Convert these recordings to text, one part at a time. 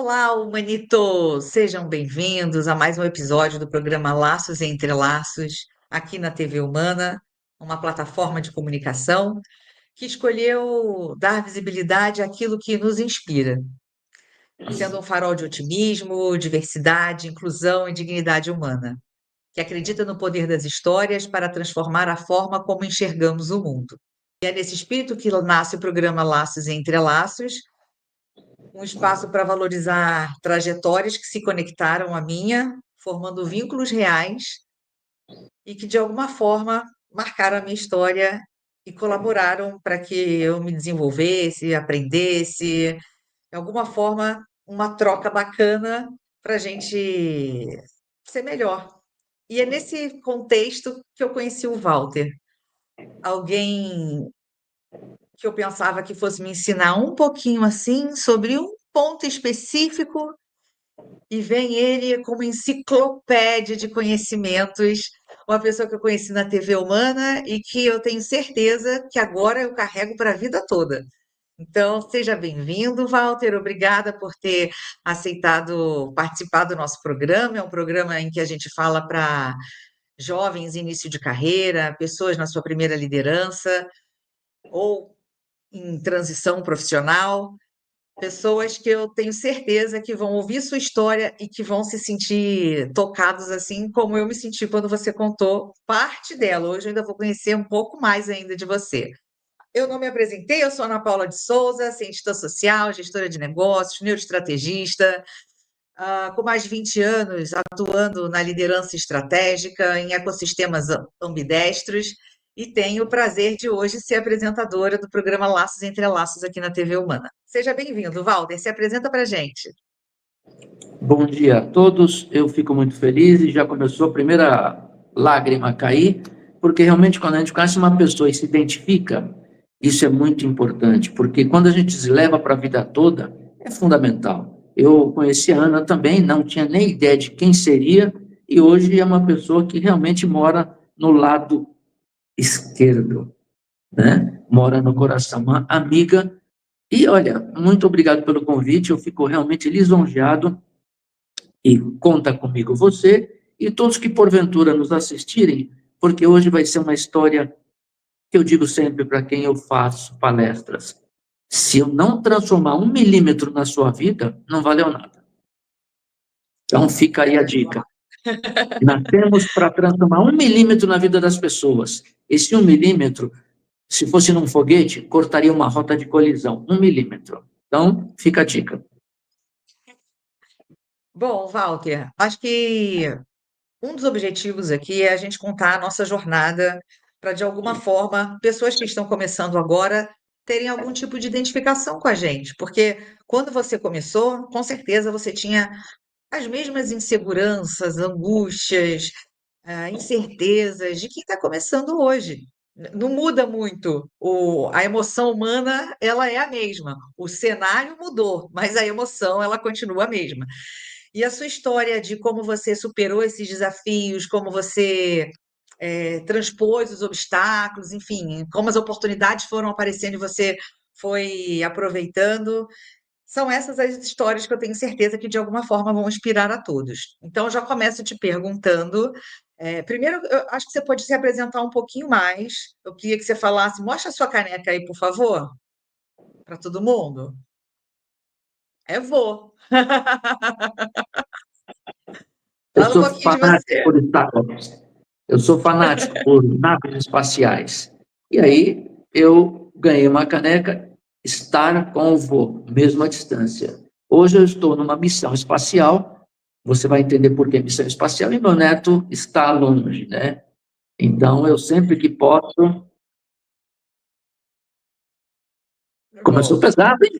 Olá, humanitos! Sejam bem-vindos a mais um episódio do programa Laços e Entrelaços, aqui na TV Humana, uma plataforma de comunicação que escolheu dar visibilidade àquilo que nos inspira, sendo um farol de otimismo, diversidade, inclusão e dignidade humana, que acredita no poder das histórias para transformar a forma como enxergamos o mundo. E é nesse espírito que nasce o programa Laços e Entrelaços, um espaço para valorizar trajetórias que se conectaram à minha, formando vínculos reais e que, de alguma forma, marcaram a minha história e colaboraram para que eu me desenvolvesse, aprendesse, de alguma forma, uma troca bacana para a gente ser melhor. E é nesse contexto que eu conheci o Walter, alguém que eu pensava que fosse me ensinar um pouquinho assim sobre um ponto específico. E vem ele como enciclopédia de conhecimentos, uma pessoa que eu conheci na TV Humana e que eu tenho certeza que agora eu carrego para a vida toda. Então, seja bem-vindo, Walter. Obrigada por ter aceitado participar do nosso programa. É um programa em que a gente fala para jovens em início de carreira, pessoas na sua primeira liderança ou em transição profissional. Pessoas que eu tenho certeza que vão ouvir sua história e que vão se sentir tocados assim como eu me senti quando você contou parte dela. Hoje eu ainda vou conhecer um pouco mais ainda de você. Eu não me apresentei, eu sou Ana Paula de Souza, cientista social, gestora de negócios, neuroestrategista, com mais de 20 anos atuando na liderança estratégica em ecossistemas ambidestros e tenho o prazer de hoje ser apresentadora do programa Laços Entre Laços aqui na TV Humana. Seja bem-vindo, Walter, se apresenta para a gente. Bom dia a todos, eu fico muito feliz e já começou a primeira lágrima a cair, porque realmente quando a gente conhece uma pessoa e se identifica, isso é muito importante, porque quando a gente se leva para a vida toda, é fundamental. Eu conheci a Ana também, não tinha nem ideia de quem seria, e hoje é uma pessoa que realmente mora no lado esquerdo, né? Mora no coração, uma amiga. E olha, muito obrigado pelo convite, eu fico realmente lisonjeado e conta comigo você e todos que porventura nos assistirem, porque hoje vai ser uma história que eu digo sempre para quem eu faço palestras. Se eu não transformar 1 milímetro na sua vida, não valeu nada. Então fica aí a dica. Nascemos para transformar 1 milímetro na vida das pessoas. Esse 1 milímetro, se fosse num foguete, cortaria uma rota de colisão. 1 milímetro. Então, fica a dica. Bom, Walter, acho que um dos objetivos aqui é a gente contar a nossa jornada para, de alguma forma, pessoas que estão começando agora terem algum tipo de identificação com a gente, porque quando você começou, com certeza você tinha as mesmas inseguranças, angústias, incertezas de quem está começando hoje. Não muda muito. A emoção humana, ela é a mesma. O cenário mudou, mas a emoção, ela continua a mesma. E a sua história de como você superou esses desafios, como você transpôs os obstáculos, enfim, como as oportunidades foram aparecendo e você foi aproveitando, são essas as histórias que eu tenho certeza que de alguma forma vão inspirar a todos. Então, eu já começo te perguntando. Primeiro, eu acho que você pode se apresentar um pouquinho mais. Eu queria que você falasse, mostra a sua caneca aí, por favor, para todo mundo. É vô. Eu Fala um sou pouquinho de fanático você. por Star Wars. Eu sou fanático por naves espaciais. E aí eu ganhei uma caneca Star Convo, mesma distância. Hoje eu estou numa missão espacial. Você vai entender por que missão espacial. E meu neto está longe, né? Então eu sempre que posso. Começou Bom, pesado, hein?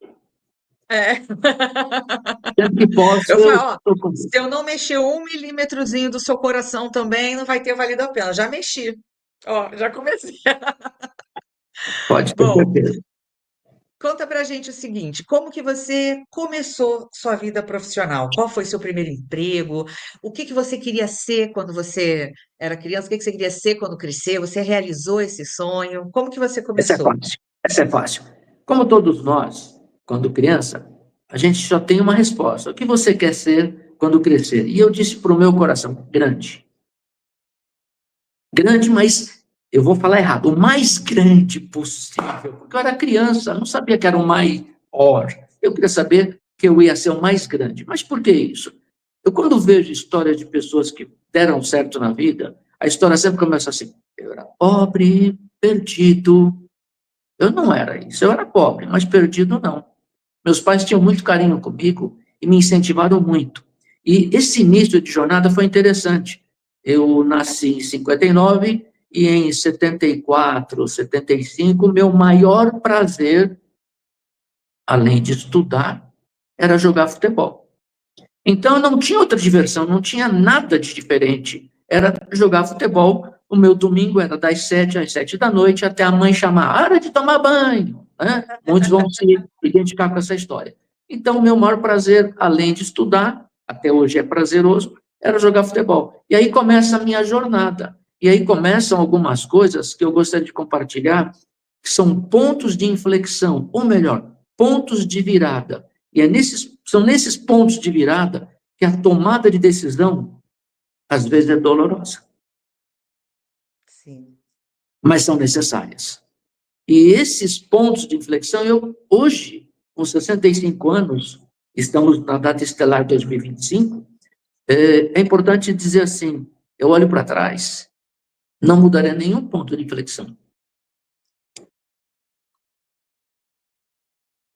é. Sempre que posso Eu eu falo, ó, estou com. se eu não mexer 1 milímetrozinho do seu coração também, não vai ter valido a pena. Já mexi. Ó, já comecei. Pode ter Bom, certeza. conta pra gente o seguinte, como que você começou sua vida profissional? Qual foi seu primeiro emprego? O que que você queria ser quando você era criança? O que que você queria ser quando crescer? Você realizou esse sonho? Como que você Essa é começou? fácil. Essa é fácil. Como todos nós, quando criança, a gente só tem uma resposta. O que você quer ser quando crescer? E eu disse para o meu coração, grande. Grande, mas eu vou falar errado, o mais grande possível. Porque eu era criança, não sabia que era o maior. Eu queria saber que eu ia ser o mais grande. Mas por que isso? Eu, quando vejo histórias de pessoas que deram certo na vida, a história sempre começa assim: eu era pobre, perdido. Eu não era isso, eu era pobre, mas perdido não. Meus pais tinham muito carinho comigo e me incentivaram muito. E esse início de jornada foi interessante. Eu nasci em 59 e em 74, 75, meu maior prazer, além de estudar, era jogar futebol. Então, eu não tinha outra diversão, não tinha nada de diferente. Era jogar futebol. O meu domingo era das 7 às 7 da noite, até a mãe chamar, hora de tomar banho. Né? Muitos vão se identificar com essa história. Então, o meu maior prazer, além de estudar, até hoje é prazeroso, era jogar futebol. E aí começa a minha jornada. E aí começam algumas coisas que eu gostaria de compartilhar, que são pontos de inflexão, ou melhor, pontos de virada. E são nesses pontos de virada que a tomada de decisão, às vezes, é dolorosa, Sim. mas são necessárias. E esses pontos de inflexão, eu, hoje, com 65 anos, estamos na data estelar 2025, é importante dizer assim, eu olho para trás, não mudaria nenhum ponto de inflexão.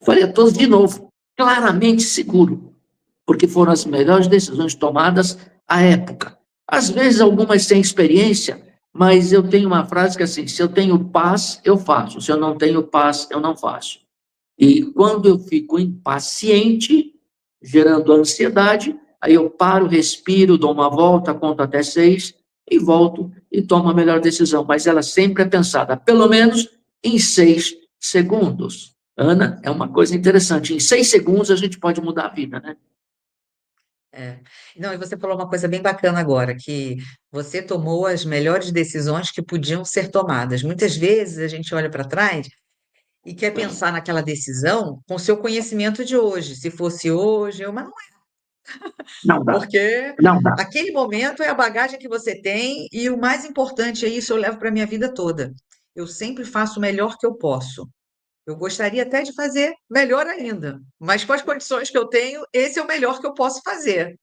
Faria todos de novo, claramente seguro, porque foram as melhores decisões tomadas à época. Às vezes, algumas sem experiência, mas eu tenho uma frase que é assim: se eu tenho paz, eu faço, se eu não tenho paz, eu não faço. E quando eu fico impaciente, gerando ansiedade, aí eu paro, respiro, dou uma volta, conto até 6 e volto e tomo a melhor decisão. Mas ela sempre é pensada, pelo menos em 6 segundos. Ana, é uma coisa interessante. Em 6 segundos a gente pode mudar a vida, né? É. Não, e você falou uma coisa bem bacana agora, que você tomou as melhores decisões que podiam ser tomadas. Muitas vezes a gente olha para trás e quer pensar naquela decisão com o seu conhecimento de hoje. Se fosse hoje, mas não é, Não dá, porque não dá. aquele momento é a bagagem que você tem e o mais importante é isso, eu levo para a minha vida toda. Eu sempre faço o melhor que eu posso. Eu gostaria até de fazer melhor ainda, mas com as condições que eu tenho, esse é o melhor que eu posso fazer.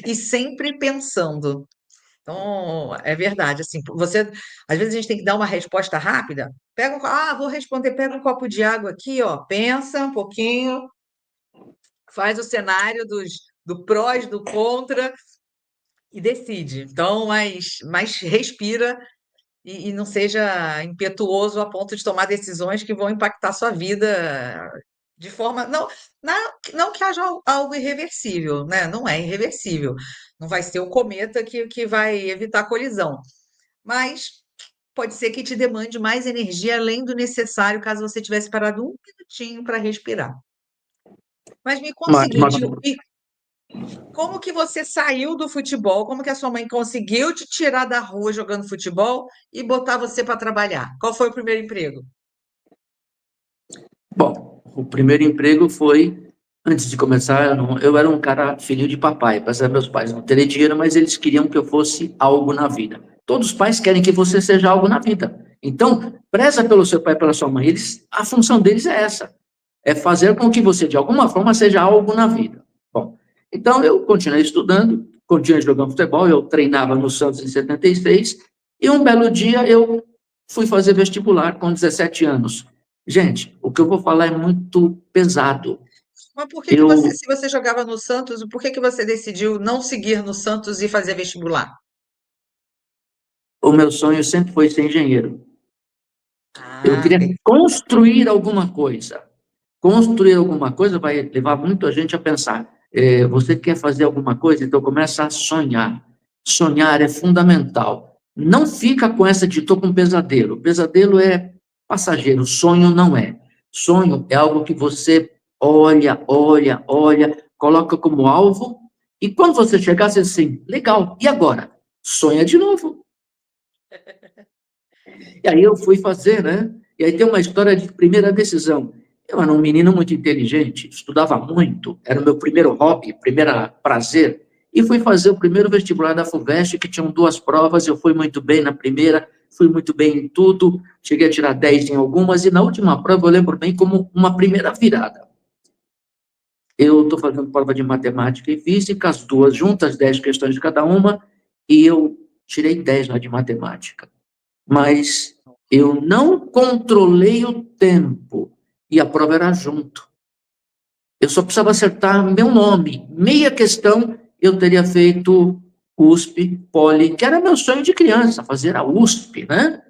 E sempre pensando. Então, é verdade, assim, você, às vezes a gente tem que dar uma resposta rápida. Vou responder, pega um copo de água aqui, ó, pensa um pouquinho, faz o cenário do prós, do contra e decide. Então, mas respira e não seja impetuoso a ponto de tomar decisões que vão impactar sua vida de forma. Não que haja algo irreversível, né? Não é irreversível. Não vai ser o cometa que vai evitar a colisão. Mas pode ser que te demande mais energia além do necessário, caso você tivesse parado um minutinho para respirar. Mas me conta o Mas, seguinte, e como que você saiu do futebol? Como que a sua mãe conseguiu te tirar da rua jogando futebol e botar você para trabalhar? Qual foi o primeiro emprego? bom, o primeiro emprego foi, antes de começar, eu era um cara filho de papai, apesar de meus pais não terem dinheiro, mas eles queriam que eu fosse algo na vida. Todos os pais querem que você seja algo na vida. Então, preza pelo seu pai e pela sua mãe. A função deles é essa, é fazer com que você, de alguma forma, seja algo na vida. Bom, então eu continuei estudando, continuei jogando futebol, eu treinava no Santos em 76, e um belo dia eu fui fazer vestibular com 17 anos. Gente, o que eu vou falar é muito pesado. Mas por que que você, Eu, se você jogava no Santos, por que que você decidiu não seguir no Santos e fazer vestibular? o meu sonho sempre foi ser engenheiro. Eu Ah, queria construir alguma coisa. Construir alguma coisa vai levar muito a gente a pensar. Você quer fazer alguma coisa? Então começa a sonhar. Sonhar é fundamental. Não fica com essa de estou com pesadelo. Pesadelo é passageiro, sonho não é. Sonho é algo que você olha, olha, olha, coloca como alvo, e quando você chegar, você diz assim, legal, e agora? Sonha de novo. E aí eu fui fazer, né? E aí tem uma história de primeira decisão. Eu era um menino muito inteligente, estudava muito, era o meu primeiro hobby, primeiro prazer, e fui fazer o primeiro vestibular da FUVEST, que tinham 2 provas, eu fui muito bem na primeira, fui muito bem em tudo, cheguei a tirar 10 em algumas, e na última prova eu lembro bem como uma primeira virada. Eu estou fazendo prova de matemática e física, as duas juntas, 10 questões de cada uma, e eu tirei 10 lá de matemática. Mas eu não controlei o tempo, e a prova era junto. Eu só precisava acertar meu nome. Meia questão eu teria feito USP, Poli, que era meu sonho de criança, fazer a USP, né?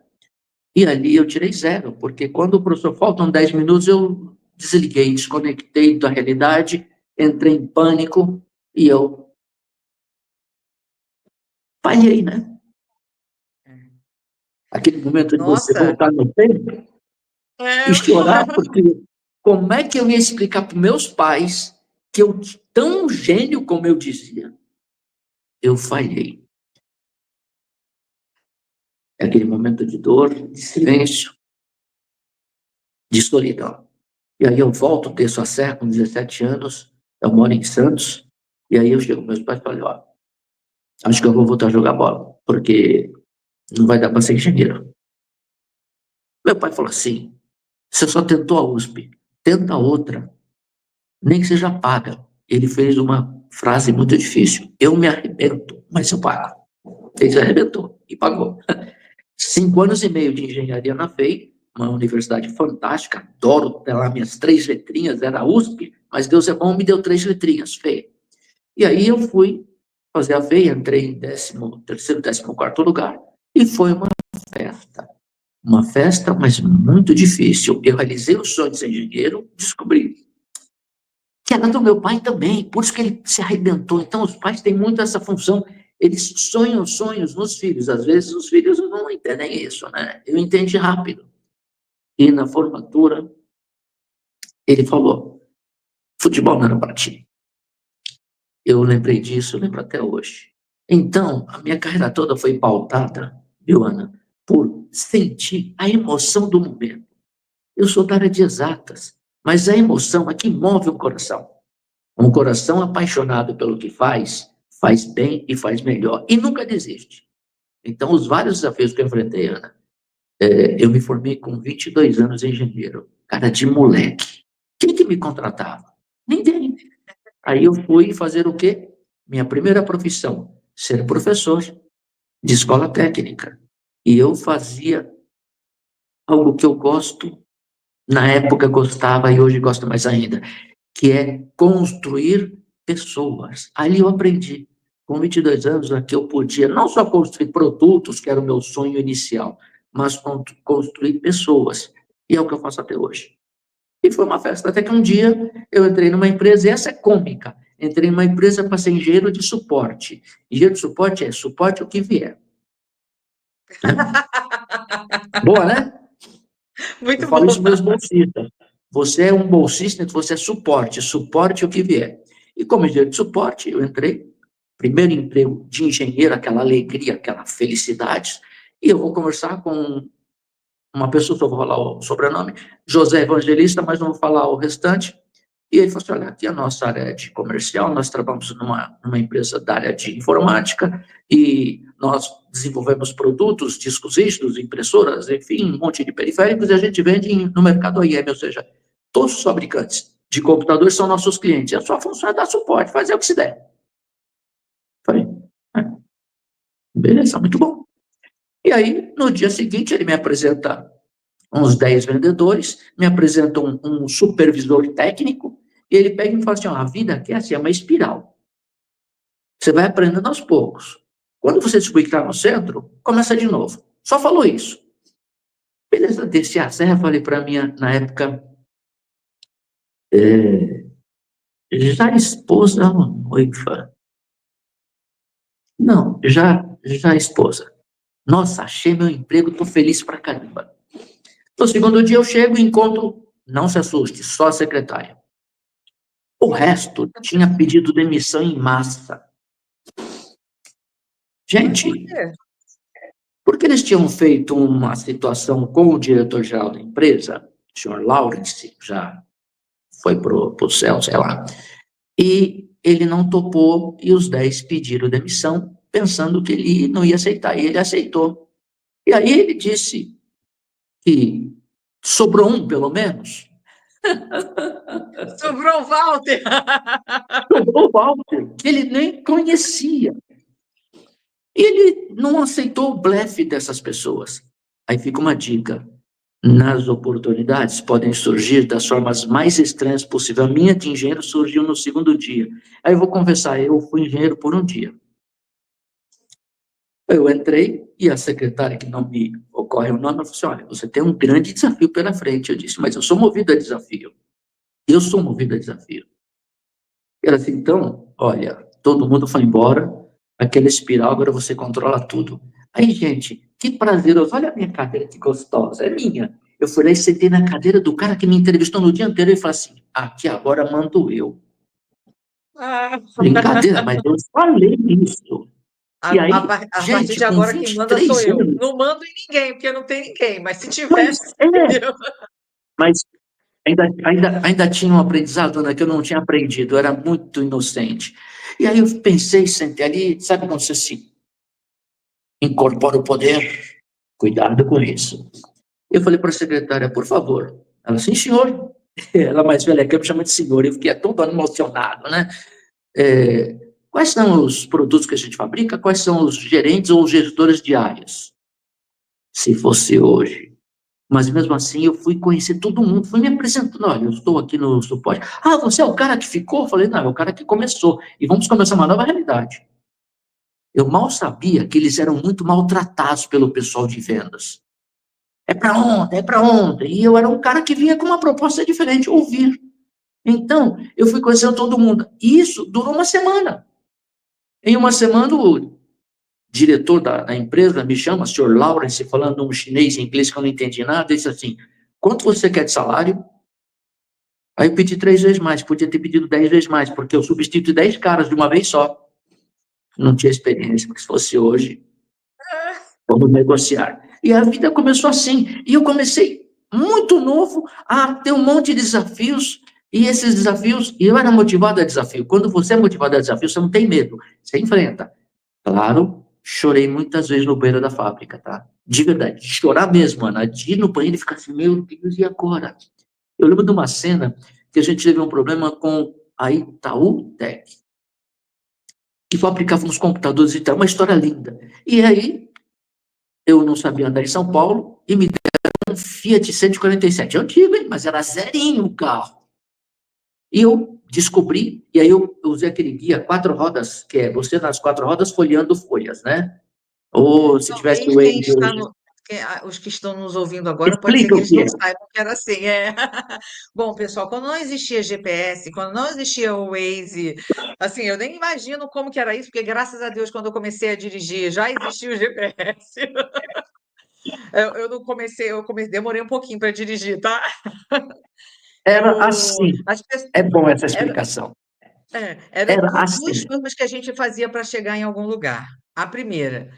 E ali eu tirei 0, porque quando o professor faltam 10 minutos, eu desliguei, desconectei da realidade, entrei em pânico e eu falhei, né? Aquele momento de você Nossa, voltar no tempo é, e chorar, porque como é que eu ia explicar para meus pais que eu, tão gênio como eu dizia, eu falhei? É aquele momento de dor, de silêncio, de solidão. E aí eu volto, desço a serra com 17 anos, eu moro em Santos, e aí eu chego com meus pais e falo, ó, acho que eu vou voltar a jogar bola, porque não vai dar para ser engenheiro. Meu pai falou assim, você só tentou a USP, tenta outra, nem que seja paga. Ele fez uma frase muito difícil, eu me arrebento, mas eu pago. Ele se arrebentou e pagou. 5 anos e meio de engenharia na FEI, uma universidade fantástica, adoro ter lá minhas 3 letrinhas, era a USP, mas Deus é bom, me deu 3 letrinhas, FEI. E aí eu fui fazer a FEI, entrei em 13º, 14º lugar, e foi festa. Uma festa, mas muito difícil. Eu realizei o sonho de ser engenheiro, descobri que era do meu pai também, por isso que ele se arrebentou. Então, os pais têm muito essa função, eles sonham sonhos nos filhos. Às vezes, os filhos não entendem isso, né? Eu entendi rápido. E na formatura, ele falou: futebol não era para ti. Eu lembrei disso, eu lembro até hoje. Então, a minha carreira toda foi pautada, viu, Ana, por sentir a emoção do momento. Eu sou da área de exatas, mas a emoção é que move o coração. Um coração apaixonado pelo que faz, faz bem e faz melhor. E nunca desiste. Então, os vários desafios que eu enfrentei, Ana, eu me formei com 22 anos em engenheiro. Cara de moleque. Quem que me contratava? Ninguém. Aí eu fui fazer o quê? Minha primeira profissão, ser professor de escola técnica. E eu fazia algo que eu gosto, na época gostava e hoje gosto mais ainda, que é construir pessoas. Ali eu aprendi, com 22 anos, que eu podia não só construir produtos, que era o meu sonho inicial, mas construir pessoas. E é o que eu faço até hoje. E foi uma festa, até que um dia eu entrei numa empresa, e essa é cômica, entrei numa empresa para ser engenheiro de suporte. Engenheiro de suporte é suporte o que vier. Boa, né? Eu muito falo isso bom. para meus bolsistas. Você é um bolsista, então você é suporte, suporte o que vier. E como engenheiro de suporte, eu entrei, primeiro emprego de engenheiro, aquela alegria, aquela felicidade, e eu vou conversar com uma pessoa, só vou falar o sobrenome, José Evangelista, mas não vou falar o restante. E ele falou assim, olha, aqui é a nossa área de comercial, nós trabalhamos numa empresa da área de informática e nós desenvolvemos produtos, discos rígidos, impressoras, enfim, um monte de periféricos, e a gente vende no mercado OEM, ou seja, todos os fabricantes de computadores são nossos clientes. E a sua função é dar suporte, fazer o que se der. Falei, beleza, muito bom. E aí, no dia seguinte, ele me apresenta uns 10 vendedores, me apresenta um supervisor técnico, e ele pega e me fala assim, ó, a vida aqui é assim, é uma espiral. Você vai aprendendo aos poucos. Quando você descobrir que está no centro, começa de novo. Só falou isso. Beleza, desci a serra, falei para minha, na época, já esposa ou noiva? Não, já esposa. Nossa, achei meu emprego, tô feliz pra caramba. No segundo dia eu chego e encontro, não se assuste, só a secretária. O resto tinha pedido demissão em massa. Mas por Gente, quê? porque eles tinham feito uma situação com o diretor-geral da empresa, o senhor Lawrence, já foi pro céu, sei lá. E ele não topou e os 10 pediram demissão, pensando que ele não ia aceitar, e ele aceitou. E aí ele disse que sobrou um, pelo menos. Sobrou o Walter! Sobrou o Walter, que ele nem conhecia. E ele não aceitou o blefe dessas pessoas. Aí fica uma dica. Nas oportunidades podem surgir das formas mais estranhas possível. A minha de engenheiro surgiu no segundo dia. Aí eu vou confessar, eu fui engenheiro por um dia. Eu entrei e a secretária, que não me ocorre o nome, falou assim, olha, você tem um grande desafio pela frente. Eu disse, mas eu sou movido a desafio. Eu sou movido a desafio. Ela disse, então, olha, todo mundo foi embora, aquela espiral, agora você controla tudo. Aí, gente, que prazeroso, olha a minha cadeira, que gostosa, é minha. Eu fui lá e sentei na cadeira do cara que me entrevistou no dia anterior e falei assim, aqui agora mando eu. Ah, Brincadeira, mas eu falei isso. a, E a aí, par- a partir gente, de com agora quem manda sou 23 eu. anos, Não mando em ninguém, porque não tem ninguém, mas se mas tivesse, é, eu. mas ainda tinha um aprendizado, né, que eu não tinha aprendido, eu era muito inocente. E aí eu pensei, sentei ali, sabe quando você se incorpora o poder? Cuidado com isso. Eu falei para a secretária, por favor. Ela, sim, senhor. Ela mais velha que eu me chama de senhor. Eu fiquei todo emocionado, né? Quais são os produtos que a gente fabrica? Quais são os gerentes ou os gestores de áreas? Se fosse hoje. Mas mesmo assim, eu fui conhecer todo mundo, fui me apresentando. Olha, eu estou aqui no suporte. Ah, você é o cara que ficou? Eu falei, não, é o cara que começou. E vamos começar uma nova realidade. Eu mal sabia que eles eram muito maltratados pelo pessoal de vendas. É para ontem, é para ontem. E eu era um cara que vinha com uma proposta diferente, ouvir. Então, eu fui conhecendo todo mundo. E isso durou uma semana. Em uma semana, o diretor da empresa me chama, senhor Lawrence, falando um chinês em inglês que eu não entendi nada, disse assim, quanto você quer de salário? Aí eu pedi 3 vezes mais, podia ter pedido 10 vezes mais, porque eu substituí 10 caras de uma vez só. Não tinha experiência, porque se fosse hoje, vamos negociar. E a vida começou assim. E eu comecei muito novo a ter um monte de desafios. E esses desafios, e eu era motivado a desafio. Quando você é motivado a desafio, você não tem medo, você enfrenta. Claro, chorei muitas vezes no banheiro da fábrica, tá? De verdade, chorar mesmo, Ana. De ir no banheiro e ficar assim, meu Deus, e agora? Eu lembro de uma cena que a gente teve um problema com a Itaú Tech, que fabricava uns computadores e tal, uma história linda. E aí, eu não sabia andar em São Paulo e me deram um Fiat 147, antigo, hein? Mas era zerinho o carro. E eu descobri, e aí eu usei aquele guia 4 rodas, que é você nas 4 rodas folheando folhas, né? Ou se tivesse Talvez o Waze hoje. os que estão nos ouvindo agora, pode ser Explica que o eles que não é. saibam que era assim. É. Bom, pessoal, quando não existia GPS, quando não existia o Waze, assim, eu nem imagino como que era isso, porque graças a Deus, quando eu comecei a dirigir, já existia o GPS. Eu não comecei, demorei um pouquinho para dirigir, tá? Era assim. As pessoas, É bom essa explicação. era Era duas assim. coisas que a gente fazia para chegar em algum lugar. A primeira,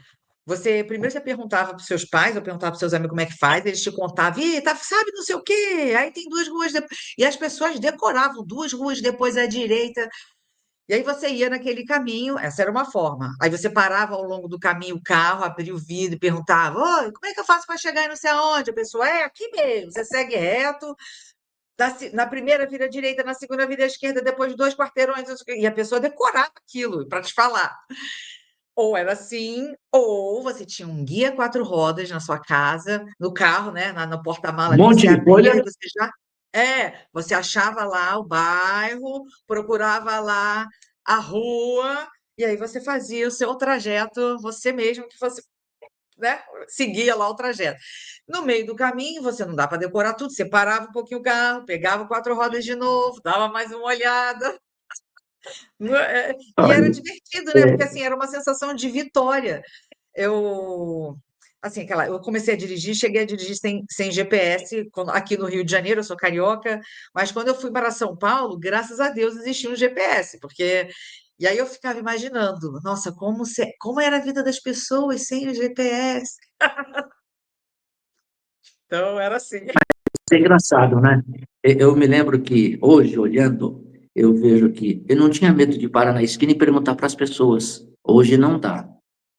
primeiro você perguntava para os seus pais, ou perguntava para os seus amigos como é que faz, eles te contavam, e tá, sabe não sei o quê, aí tem 2 ruas depois. E as pessoas decoravam 2 ruas depois à direita, e aí você ia naquele caminho, essa era uma forma. Aí você parava ao longo do caminho o carro, abria o vidro e perguntava: Oi, como é que eu faço para chegar em não sei aonde? A pessoa, é aqui mesmo, você segue reto, na primeira vira à direita, na segunda vira à esquerda, depois de 2 quarteirões, não sei o quê. E a pessoa decorava aquilo para te falar. Ou era assim, ou você tinha um guia 4 rodas na sua casa, no carro, né? No Um porta-mala ali, monte você de abria e folhas. você já. Você achava lá o bairro, procurava lá a rua, e aí você fazia o seu trajeto, você mesmo que fosse, né? Seguia lá o trajeto. No meio do caminho, você não dá para decorar tudo, você parava um pouquinho o carro, pegava 4 rodas de novo, dava mais uma olhada. E era Olha, divertido, né? Porque é, assim, era uma sensação de vitória. Eu, assim, eu comecei a dirigir, cheguei a dirigir sem GPS, aqui no Rio de Janeiro, eu sou carioca, mas quando eu fui para São Paulo, graças a Deus existia um GPS, porque. E aí eu ficava imaginando, nossa, como era a vida das pessoas sem o GPS? Então, era assim. É engraçado, né? Eu me lembro que hoje, olhando, eu vejo que eu não tinha medo de parar na esquina e perguntar para as pessoas. Hoje não dá,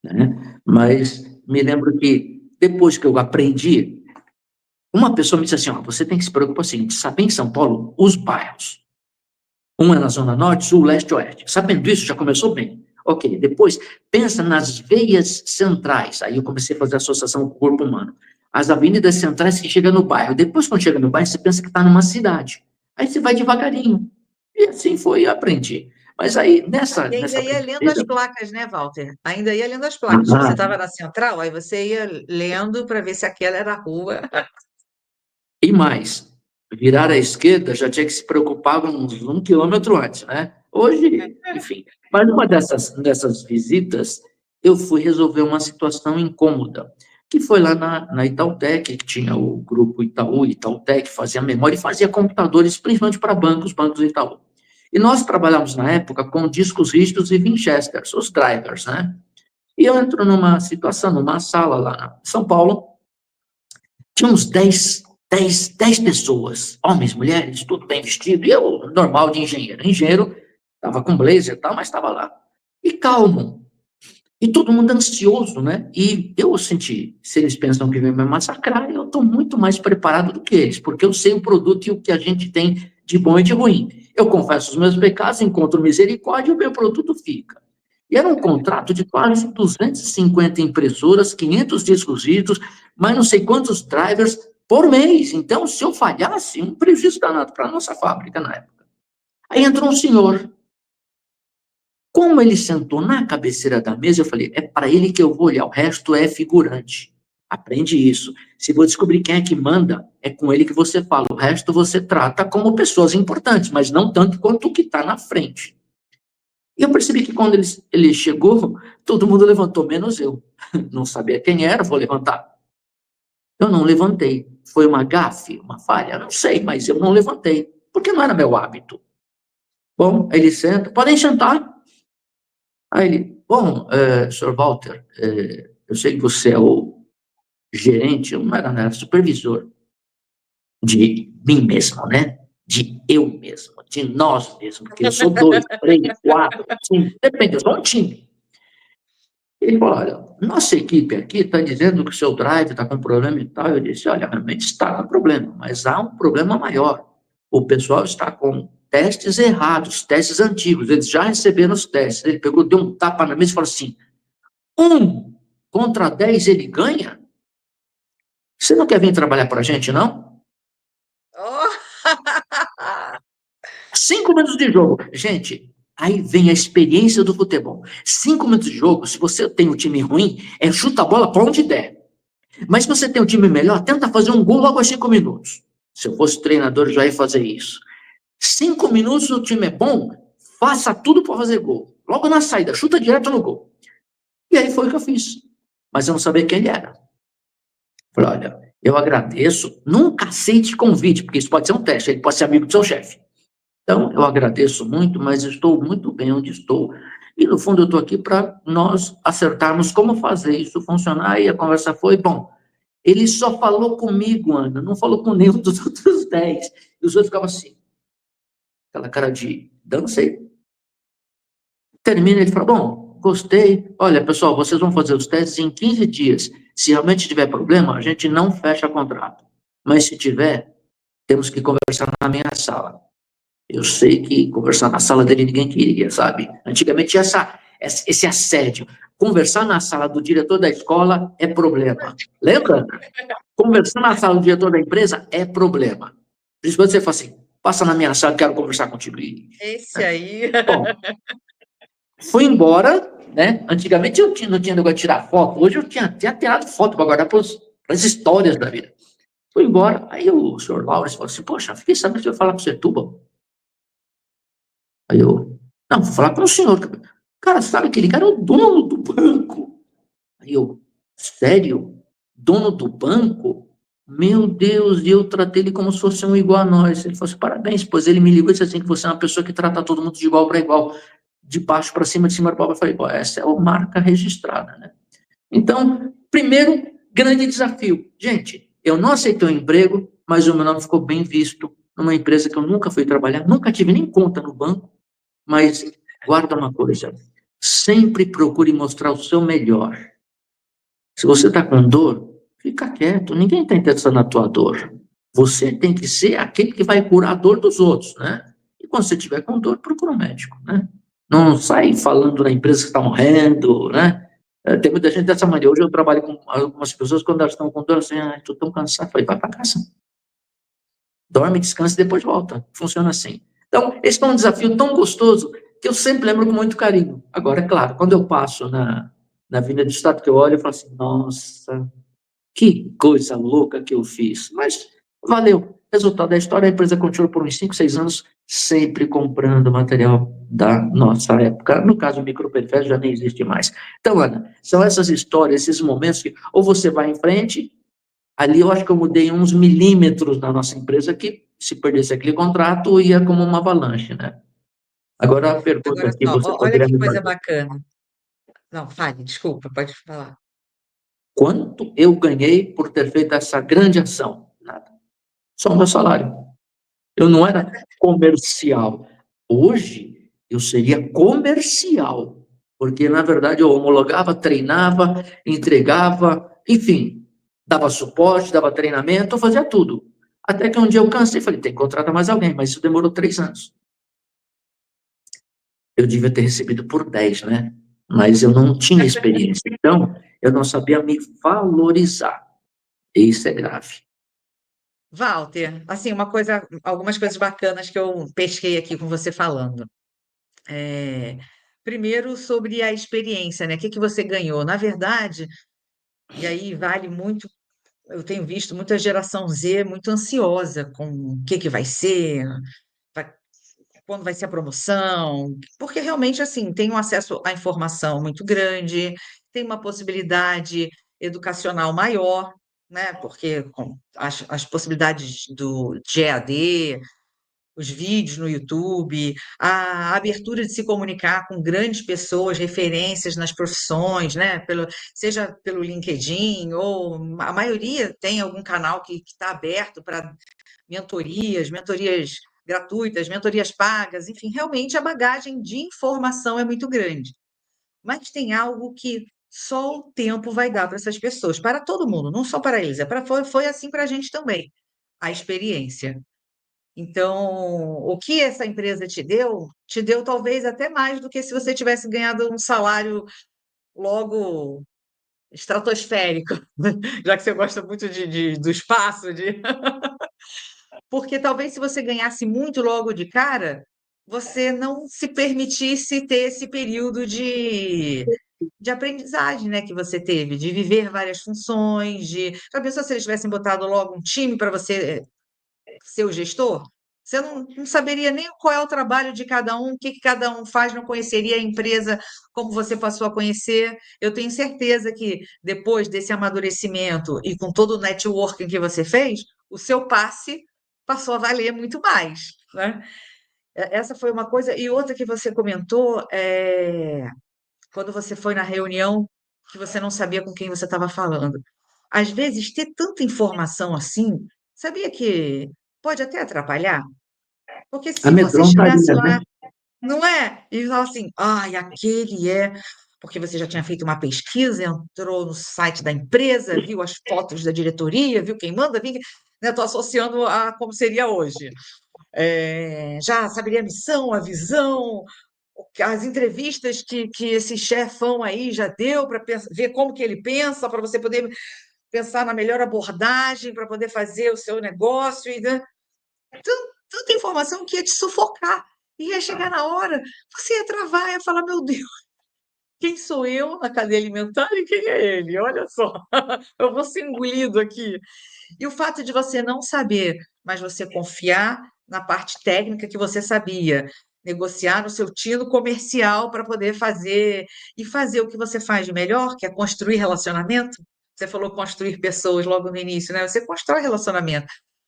né? Mas me lembro que depois que eu aprendi, uma pessoa me disse assim: ó, você tem que se preocupar com o seguinte, sabe em São Paulo, os bairros. Um é na Zona Norte, Sul, Leste e Oeste. Sabendo disso, já começou bem. Ok, depois, pensa nas veias centrais. Aí eu comecei a fazer associação com o corpo humano. As avenidas centrais que chegam no bairro. Depois, quando chega no bairro, você pensa que está numa cidade. Aí você vai devagarinho. E assim foi, eu aprendi. Mas aí, E ainda nessa ia lendo as brincadeira, placas, né, Walter? Ainda ia lendo as placas. Tipo, você estava na central, aí você ia lendo para ver se aquela era a rua. e mais, virar à esquerda já tinha que se preocupar uns 1 quilômetro antes, né? Hoje, enfim. Mas numa dessas visitas, eu fui resolver uma situação incômoda, que foi lá na Itautec, que tinha o grupo Itaú, Itautec, fazia memória e fazia computadores, principalmente para bancos Itaú. E nós trabalhávamos na época com discos rígidos e Winchesters, os drivers, né? E eu entro numa situação, numa sala lá em São Paulo, tinha uns 10 pessoas, homens, mulheres, tudo bem vestido, e eu, normal de engenheiro. Engenheiro, estava com blazer e tal, mas estava lá. E calmo. E todo mundo ansioso, né? E eu senti, se eles pensam que vem me massacrar, eu estou muito mais preparado do que eles, porque eu sei o produto e o que a gente tem de bom e de ruim. Eu confesso os meus pecados, encontro misericórdia e o meu produto fica. E era um contrato de quase 250 impressoras, 500 discos rígidos, mais não sei quantos drivers por mês. Então, se eu falhasse, um prejuízo danado para a nossa fábrica na época. Aí entrou um senhor. Como ele sentou na cabeceira da mesa, eu falei, é para ele que eu vou olhar, o resto é figurante. Aprende isso. Se você descobrir quem é que manda, é com ele que você fala. O resto você trata como pessoas importantes, mas não tanto quanto o que está na frente. E eu percebi que quando ele chegou, todo mundo levantou, menos eu. Não sabia quem era, vou levantar. Eu não levantei. Foi uma gafe, uma falha? Não sei, mas eu não levantei, porque não era meu hábito. Bom, ele senta, podem sentar. Aí ele, bom, Sr. Walter, eu sei que você é o gerente, eu não era, né, supervisor de mim mesmo, né? De eu mesmo, de nós mesmos, porque eu sou 2, 3, 4, 5, depende, eu sou um time. Ele falou, olha, nossa equipe aqui está dizendo que o seu drive está com problema e tal. Eu disse, olha, realmente está com problema, mas há um problema maior. O pessoal está com testes errados, testes antigos, eles já receberam os testes. Ele pegou, deu um tapa na mesa e falou assim, 1 contra 10 ele ganha? Você não quer vir trabalhar para a gente, não? Oh! 5 minutos de jogo. Gente, aí vem a experiência do futebol. 5 minutos de jogo, se você tem um time ruim, chuta a bola para onde der. Mas se você tem um time melhor, tenta fazer um gol logo aos 5 minutos. Se eu fosse treinador, eu já ia fazer isso. 5 minutos, o time é bom, faça tudo para fazer gol. Logo na saída, chuta direto no gol. E aí foi o que eu fiz. Mas eu não sabia quem ele era. Falei, olha, eu agradeço, nunca aceite convite, porque isso pode ser um teste, ele pode ser amigo do seu chefe. Então, eu agradeço muito, mas estou muito bem onde estou. E, no fundo, eu estou aqui para nós acertarmos como fazer isso funcionar. E a conversa foi, bom, ele só falou comigo, Ana, não falou com nenhum dos outros 10. E os outros ficavam assim, aquela cara de dancei. Termina, ele fala, bom, gostei. Olha, pessoal, vocês vão fazer os testes em 15 dias. Se realmente tiver problema, a gente não fecha contrato. Mas se tiver, temos que conversar na minha sala. Eu sei que conversar na sala dele ninguém queria, sabe? Antigamente tinha esse assédio. Conversar na sala do diretor da escola é problema. Lembra? Conversar na sala do diretor da empresa é problema. Principalmente você fala assim, passa na minha sala, quero conversar contigo. Esse aí. Bom, fui embora, né? Antigamente eu não tinha negócio de tirar foto. Hoje eu tinha tirado foto para guardar para as histórias da vida. Fui embora. Aí o senhor Laurence falou assim, poxa, fiquei sabendo que eu ia falar com o Setúbal. Aí eu, não, vou falar com o senhor. Cara, sabe aquele cara é o dono do banco. Aí eu, sério? Dono do banco? Meu Deus, e eu tratei ele como se fosse um igual a nós. Ele falou assim, parabéns, pois ele me ligou e disse assim, que você é uma pessoa que trata todo mundo de igual para igual, de baixo para cima, de cima para baixo. Eu falei, pô, essa é a marca registrada, né? Então, primeiro grande desafio. Gente, eu não aceitei o emprego, mas o meu nome ficou bem visto numa empresa que eu nunca fui trabalhar, nunca tive nem conta no banco, mas guarda uma coisa, sempre procure mostrar o seu melhor. Se você está com dor, fica quieto, ninguém está interessado na tua dor. Você tem que ser aquele que vai curar a dor dos outros, né? E quando você tiver com dor, procura um médico, né? Não sai falando na empresa que está morrendo, né? Tem muita gente dessa maneira. Hoje eu trabalho com algumas pessoas, quando elas estão com dor, assim, estou tão cansado. Falei, vai para casa. Dorme, descansa e depois volta. Funciona assim. Então, esse é um desafio tão gostoso que eu sempre lembro com muito carinho. Agora, é claro, quando eu passo na Avenida do Estado, que eu olho, eu falo assim, nossa, que coisa louca que eu fiz. Mas valeu. Resultado da história, a empresa continuou por uns 5, 6 anos, sempre comprando material da nossa época. No caso, o microperiférico já nem existe mais. Então, Ana, são essas histórias, esses momentos que ou você vai em frente, ali eu acho que eu mudei uns milímetros na nossa empresa que, se perdesse aquele contrato, ia como uma avalanche, né? Agora, a pergunta Agora que só, você olha poderia que me coisa fazer. bacana. Não, fale, desculpa, pode falar. Quanto eu ganhei por ter feito essa grande ação? Nada. Só o meu salário. Eu não era comercial. Hoje, eu seria comercial, porque, na verdade, eu homologava, treinava, entregava, enfim, dava suporte, dava treinamento, eu fazia tudo. Até que um dia eu cansei e falei, tem que contratar mais alguém, mas isso demorou 3 anos. Eu devia ter recebido por 10, né? Mas eu não tinha experiência, então eu não sabia me valorizar. E isso é grave. Walter, assim, algumas coisas bacanas que eu pesquei aqui com você falando. É, primeiro, sobre a experiência, né? O que que você ganhou? Na verdade, e aí vale muito, eu tenho visto muita geração Z muito ansiosa com o que que vai ser, vai- quando vai ser a promoção, porque realmente, assim, tem um acesso à informação muito grande, tem uma possibilidade educacional maior, né? Porque com as possibilidades de EAD, os vídeos no YouTube, a abertura de se comunicar com grandes pessoas, referências nas profissões, né? Seja pelo LinkedIn, ou a maioria tem algum canal que está aberto para mentorias gratuitas, mentorias pagas, enfim, realmente a bagagem de informação é muito grande. Mas tem algo que só o tempo vai dar para essas pessoas, para todo mundo, não só para eles, foi assim para a gente também, a experiência. Então, o que essa empresa te deu talvez até mais do que se você tivesse ganhado um salário logo estratosférico, já que você gosta muito do espaço, porque talvez se você ganhasse muito logo de cara, você não se permitisse ter esse período de aprendizagem, né, que você teve, de viver várias funções, já pensou se eles tivessem botado logo um time para você ser o gestor? Você não saberia nem qual é o trabalho de cada um, o que que cada um faz, não conheceria a empresa como você passou a conhecer. Eu tenho certeza que depois desse amadurecimento e com todo o networking que você fez, o seu passe passou a valer muito mais, né? Essa foi uma coisa. E outra que você comentou é quando você foi na reunião que você não sabia com quem você estava falando. Às vezes, ter tanta informação assim, sabia que pode até atrapalhar? Porque se você chegasse Amedrontaria, né? lá, não é? E fala assim, ai, aquele é. Porque você já tinha feito uma pesquisa, entrou no site da empresa, viu as fotos da diretoria, viu quem manda, viu, né? Estou associando a como seria hoje. Já saberia a missão, a visão, as entrevistas que esse chefão aí já deu para ver como que ele pensa, para você poder pensar na melhor abordagem, para poder fazer o seu negócio, e, né? Tanta informação que ia te sufocar. Ia chegar na hora, você ia travar, ia falar, meu Deus, quem sou eu na cadeia alimentar e quem é ele? Olha só, eu vou ser engolido aqui. E o fato de você não saber, mas você confiar na parte técnica que você sabia, negociar no seu tino comercial para poder fazer o que você faz de melhor, que é construir relacionamento. Você falou construir pessoas logo no início, né? Você constrói relacionamento.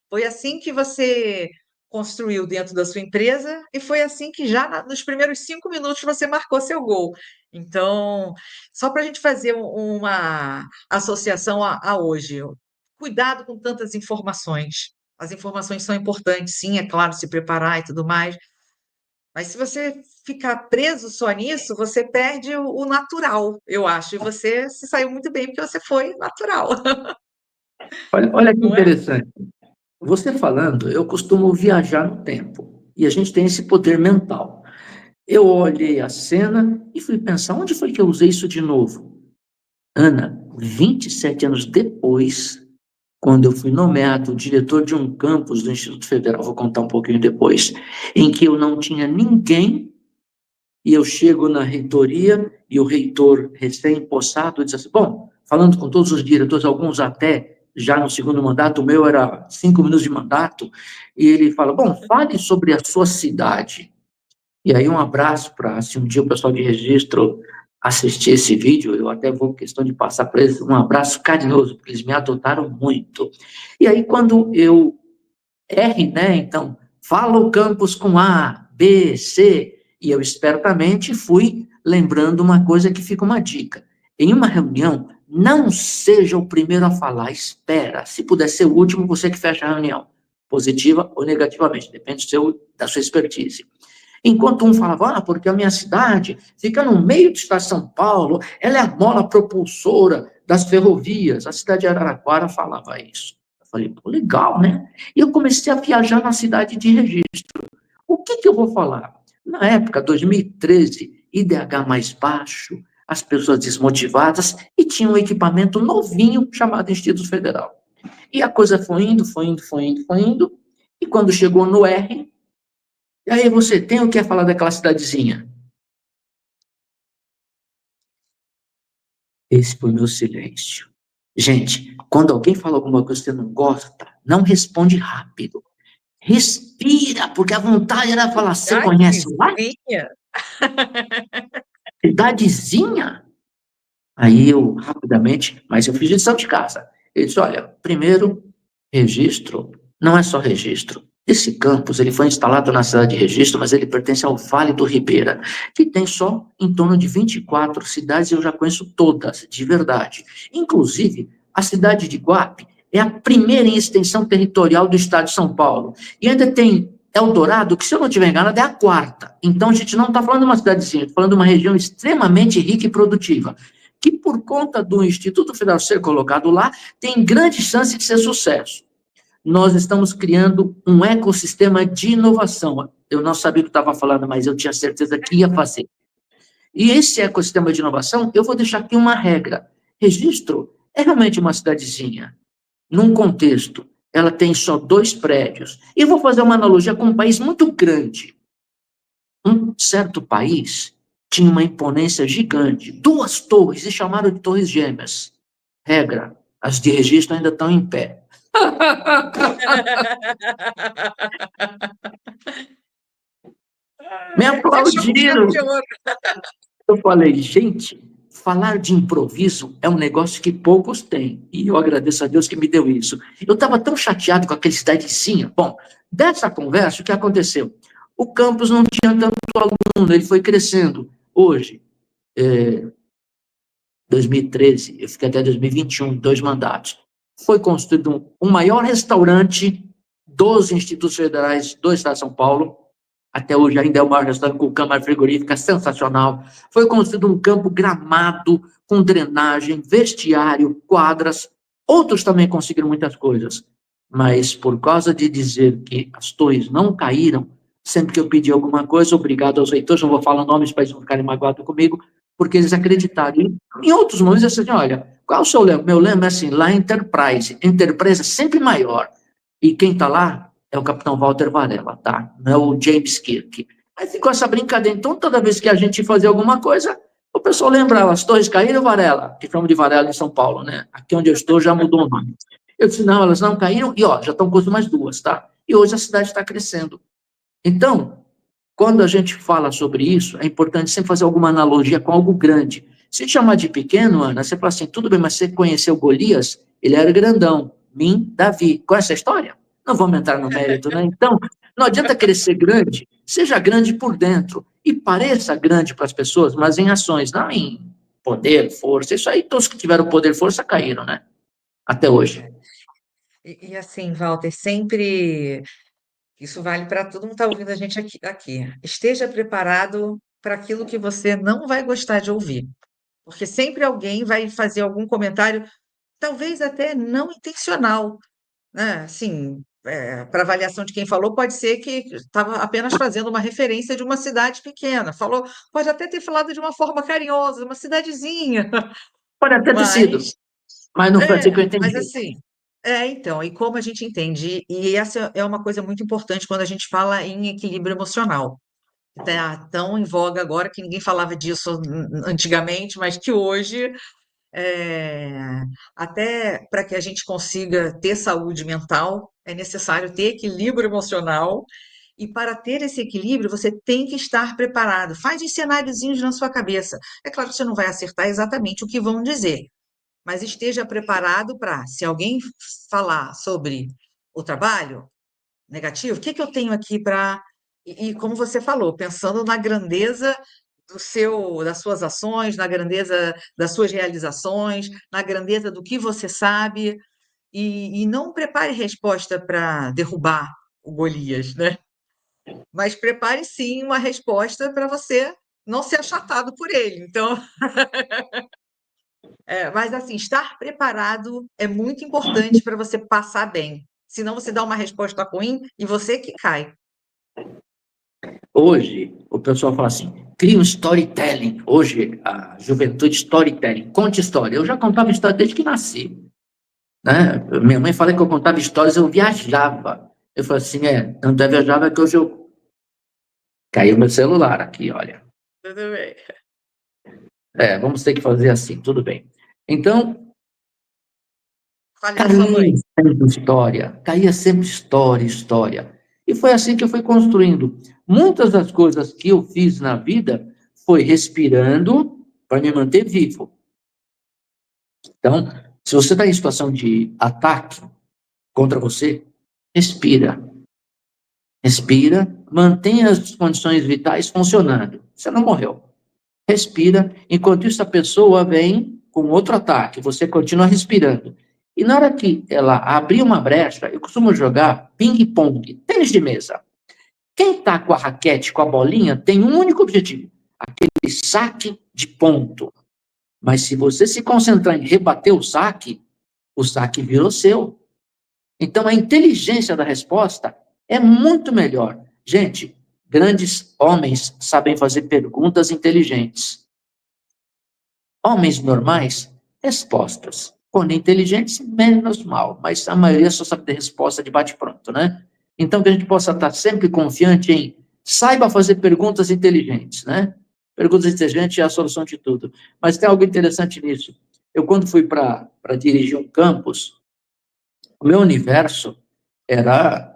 Foi assim que você construiu dentro da sua empresa e foi assim que já nos primeiros 5 minutos você marcou seu gol. Então, só para a gente fazer uma associação a hoje, cuidado com tantas informações. as informações são importantes, sim, é claro, se preparar e tudo mais, mas se você ficar preso só nisso, você perde o natural, eu acho, e você se saiu muito bem porque você foi natural, Olha que não é? interessante. Você falando, eu costumo viajar no tempo. E a gente tem esse poder mental. Eu olhei a cena e fui pensar, onde foi que eu usei isso de novo? Ana, 27 anos depois, quando eu fui nomeado diretor de um campus do Instituto Federal, vou contar um pouquinho depois, em que eu não tinha ninguém, e eu chego na reitoria, e o reitor recém-possado diz assim, bom, falando com todos os diretores, alguns até já no segundo mandato, o meu era 5 minutos de mandato, e ele fala, bom, fale sobre a sua cidade. E aí um abraço para, se um dia o pessoal de registro assistir esse vídeo, eu até vou questão de passar para eles um abraço carinhoso, porque eles me adotaram muito. E aí quando eu R, né, então, fala o campus com A, B, C, e eu espertamente fui lembrando uma coisa que fica uma dica. Em uma reunião, não seja o primeiro a falar, espera. Se puder ser o último, você que fecha a reunião, positiva ou negativamente, depende da sua expertise. Enquanto um falava, porque a minha cidade fica no meio do estado de São Paulo, ela é a mola propulsora das ferrovias. A cidade de Araraquara falava isso. Eu falei, pô, legal, né? E eu comecei a viajar na cidade de registro. O que que eu vou falar? Na época, 2013, IDH mais baixo, as pessoas desmotivadas, e tinha um equipamento novinho chamado Instituto Federal. E a coisa foi indo, foi indo, foi indo, foi indo, e quando chegou no R, e aí você tem o que é falar daquela cidadezinha? Esse foi o meu silêncio. Gente, quando alguém fala alguma coisa que você não gosta, não responde rápido. Respira, porque a vontade era falar, você conhece lá? Cidadezinha? Cidadezinha? Aí eu, rapidamente, mas eu fiz lição de casa. Ele disse, olha, primeiro, registro não é só registro. Esse campus ele foi instalado na cidade de Registro, mas ele pertence ao Vale do Ribeira, que tem só em torno de 24 cidades, e eu já conheço todas, de verdade. Inclusive, a cidade de Guape é a primeira em extensão territorial do estado de São Paulo. E ainda tem Eldorado, que, se eu não estiver enganado, é a quarta. Então, a gente não está falando de uma cidadezinha, está falando de uma região extremamente rica e produtiva, que, por conta do Instituto Federal ser colocado lá, tem grande chance de ser sucesso. Nós estamos criando um ecossistema de inovação. Eu não sabia o que estava falando, mas eu tinha certeza que ia fazer. E esse ecossistema de inovação, eu vou deixar aqui uma regra. Registro é realmente uma cidadezinha. Num contexto, ela tem só 2 prédios. E eu vou fazer uma analogia com um país muito grande. Um certo país tinha uma imponência gigante, 2 torres, e chamaram de torres gêmeas. Regra, as de registro ainda estão em pé. Me Fechou com chave aplaudiram. de ouro. Eu falei, gente, falar de improviso é um negócio que poucos têm. E eu agradeço a Deus que me deu isso. Eu estava tão chateado com aquele cidadezinha. Bom, dessa conversa, o que aconteceu? O campus não tinha tanto aluno, ele foi crescendo. Hoje, 2013, eu fiquei até 2021, 2 mandatos. Foi construído um maior restaurante dos institutos federais do Estado de São Paulo. Até hoje ainda é o maior restaurante com câmara frigorífica, sensacional. Foi construído um campo gramado, com drenagem, vestiário, quadras. Outros também conseguiram muitas coisas. Mas por causa de dizer que as torres não caíram, sempre que eu pedi alguma coisa, obrigado aos reitores, não vou falar nomes para eles não ficarem magoados comigo, porque eles acreditaram. Em outros momentos, eu disse assim, olha, qual é o seu lema? Meu lema é assim, lá é Enterprise. Enterprise é sempre maior. E quem está lá é o capitão Walter Varela, tá? Não é o James Kirk. Aí ficou essa brincadeira. Então, toda vez que a gente fazia alguma coisa, o pessoal lembrava, as torres caíram, Varela, que chamam de Varela em São Paulo, né? Aqui onde eu estou já mudou o nome. Eu disse, não, elas não caíram, e ó, já estão construindo mais 2, tá? E hoje a cidade está crescendo. Então, quando a gente fala sobre isso, é importante sempre fazer alguma analogia com algo grande. Se chamar de pequeno, Ana, você fala assim, tudo bem, mas você conheceu Golias? Ele era grandão. Mim, Davi. Conhece a história? Não vamos entrar no mérito, né? Então, não adianta querer ser grande, seja grande por dentro. E pareça grande para as pessoas, mas em ações, não em poder, força. Isso aí, todos que tiveram poder e força caíram, né? Até hoje. E assim, Walter, sempre isso vale para todo mundo que está ouvindo a gente aqui. Esteja preparado para aquilo que você não vai gostar de ouvir, porque sempre alguém vai fazer algum comentário, talvez até não intencional, né? Assim, para avaliação de quem falou, pode ser que estava apenas fazendo uma referência de uma cidade pequena. Falou, pode até ter falado de uma forma carinhosa, uma cidadezinha, Pode até ter sido, mas mas não foi assim que eu mas entendi. assim, então, e como a gente entende, e essa é uma coisa muito importante quando a gente fala em equilíbrio emocional. Está tão em voga agora que ninguém falava disso antigamente, mas que hoje, é, até para que a gente consiga ter saúde mental, é necessário ter equilíbrio emocional. E para ter esse equilíbrio, você tem que estar preparado. Faz os cenáriozinhos na sua cabeça. É claro que você não vai acertar exatamente o que vão dizer, mas esteja preparado para, se alguém falar sobre o trabalho negativo, o que que eu tenho aqui para. E como você falou, pensando na grandeza das suas ações, na grandeza das suas realizações, na grandeza do que você sabe, e não prepare resposta para derrubar o Golias, né? Mas prepare sim uma resposta para você não ser achatado por ele. Então, mas assim, estar preparado é muito importante para você passar bem. Senão você dá uma resposta ruim e você que cai. Hoje, o pessoal fala assim, cria um storytelling. Hoje, a juventude, storytelling, conte história. Eu já contava história desde que nasci, né? Minha mãe fala que eu contava histórias, eu viajava. Eu falei assim, tanto é viajava que hoje eu... Caiu meu celular aqui, olha. Tudo bem. Vamos ter que fazer assim, tudo bem. Então, Fale da sua mãe. caía sempre história, caía sempre história, história. E foi assim que eu fui construindo. Muitas das coisas que eu fiz na vida foi respirando para me manter vivo. Então, se você está em situação de ataque contra você, respira. Respira, mantenha as condições vitais funcionando. Você não morreu. Respira, enquanto isso a pessoa vem com outro ataque, você continua respirando. E na hora que ela abrir uma brecha, eu costumo jogar ping-pong, tênis de mesa. Quem está com a raquete, com a bolinha, tem um único objetivo, aquele saque de ponto. Mas se você se concentrar em rebater o saque virou seu. Então a inteligência da resposta é muito melhor. Gente, grandes homens sabem fazer perguntas inteligentes. Homens normais, respostas. Quando inteligentes, menos mal, mas a maioria só sabe ter resposta de bate-pronto, né? Então, que a gente possa estar sempre confiante em saiba fazer perguntas inteligentes, né? Perguntas inteligentes é a solução de tudo. Mas tem algo interessante nisso. Eu, quando fui para dirigir um campus, o meu universo era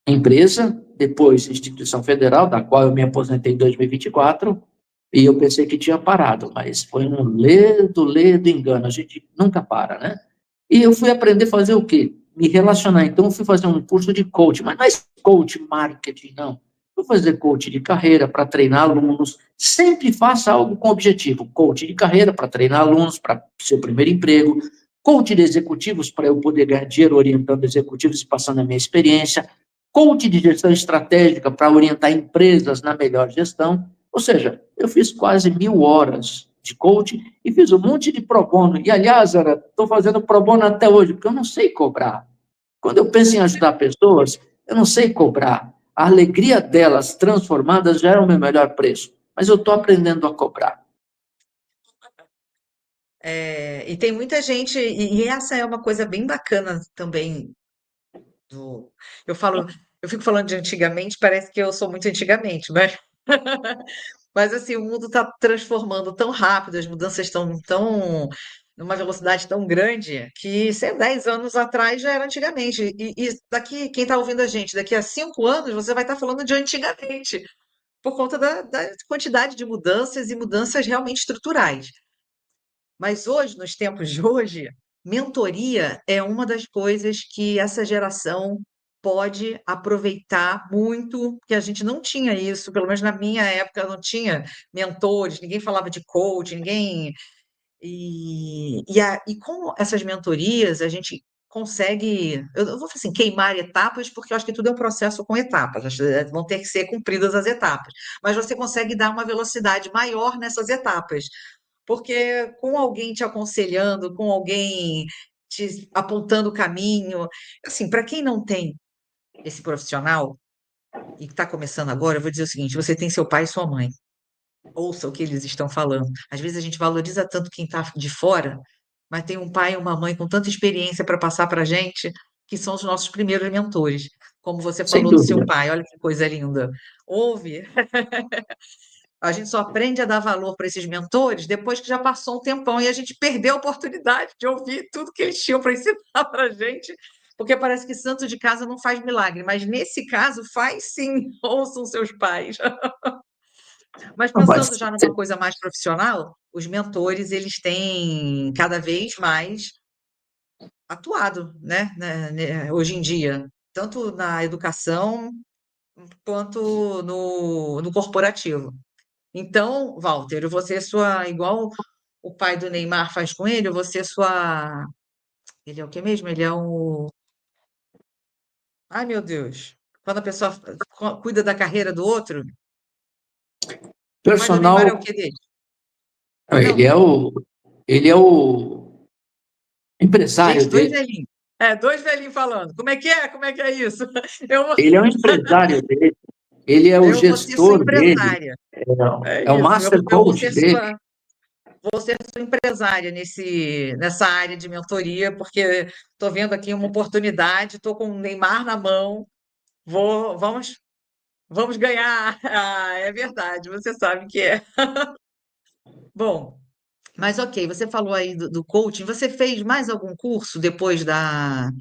empresa, depois instituição federal, da qual eu me aposentei em 2024, e eu pensei que tinha parado, mas foi um ledo engano, a gente nunca para, né? E eu fui aprender a fazer o quê? Me relacionar. Então, eu fui fazer um curso de coach, mas não é coach marketing, não. Fui fazer coach de carreira para treinar alunos. Sempre faça algo com objetivo. Coach de carreira para treinar alunos para seu primeiro emprego. Coach de executivos para eu poder ganhar dinheiro orientando executivos e passando a minha experiência. Coach de gestão estratégica para orientar empresas na melhor gestão. Ou seja, eu fiz quase 1.000 horas de coaching e fiz um monte de pro bono. E, aliás, estou fazendo pro bono até hoje, porque eu não sei cobrar. Quando eu penso em ajudar pessoas, eu não sei cobrar. A alegria delas transformadas já é o meu melhor preço, mas eu estou aprendendo a cobrar. E tem muita gente, e essa é uma coisa bem bacana também do. Eu falo, eu fico falando de antigamente, parece que eu sou muito antigamente, mas, mas assim, o mundo está transformando tão rápido, as mudanças estão tão numa velocidade tão grande que, sei, 10 anos atrás já era antigamente. E daqui, quem está ouvindo a gente, daqui a 5 anos, você vai estar falando de antigamente, por conta da quantidade de mudanças e mudanças realmente estruturais. Mas hoje, nos tempos de hoje, mentoria é uma das coisas que essa geração pode aproveitar muito, porque a gente não tinha isso, pelo menos na minha época não tinha mentores, ninguém falava de coach, ninguém. E com essas mentorias, a gente consegue, eu vou falar assim, queimar etapas, porque eu acho que tudo é um processo com etapas, vão ter que ser cumpridas as etapas, mas você consegue dar uma velocidade maior nessas etapas, porque com alguém te aconselhando, com alguém te apontando o caminho, assim, para quem não tem esse profissional e está começando agora, eu vou dizer o seguinte: você tem seu pai e sua mãe. Ouça o que eles estão falando. Às vezes a gente valoriza tanto quem está de fora, mas tem um pai e uma mãe com tanta experiência para passar para a gente, que são os nossos primeiros mentores. Como você Sem falou do seu dúvida. pai, olha que coisa linda. Ouve, a gente só aprende a dar valor para esses mentores depois que já passou um tempão e a gente perdeu a oportunidade de ouvir tudo que eles tinham para ensinar para a gente, porque parece que santo de casa não faz milagre, mas nesse caso faz sim. Ouçam seus pais. Mas Não, mas pensando já numa coisa mais profissional, os mentores eles têm cada vez mais atuado, hoje em dia, tanto na educação quanto no corporativo. Então, Walter, eu vou ser sua, igual o pai do Neymar faz com ele, eu vou ser sua. Ele é o que mesmo? Ele é o. Ai, meu Deus. Quando a pessoa cuida da carreira do outro, o pai do Neymar é o personal, que dele? ele Não, é o empresário gente, dois dele. velhinhos. É, dois velhinhos falando. Como é que é? Como é que é isso? Eu vou, Ele é o empresário dele. Ele é o eu vou ser sua gestor dele. empresária. É, É é o isso. master Eu coach dele. vou ser sua empresária nessa área de mentoria, porque estou vendo aqui uma oportunidade, estou com o Neymar na mão. Vamos ganhar. Ah, é verdade, você sabe que é. Bom, mas ok, você falou aí do coaching. Você fez mais algum curso depois da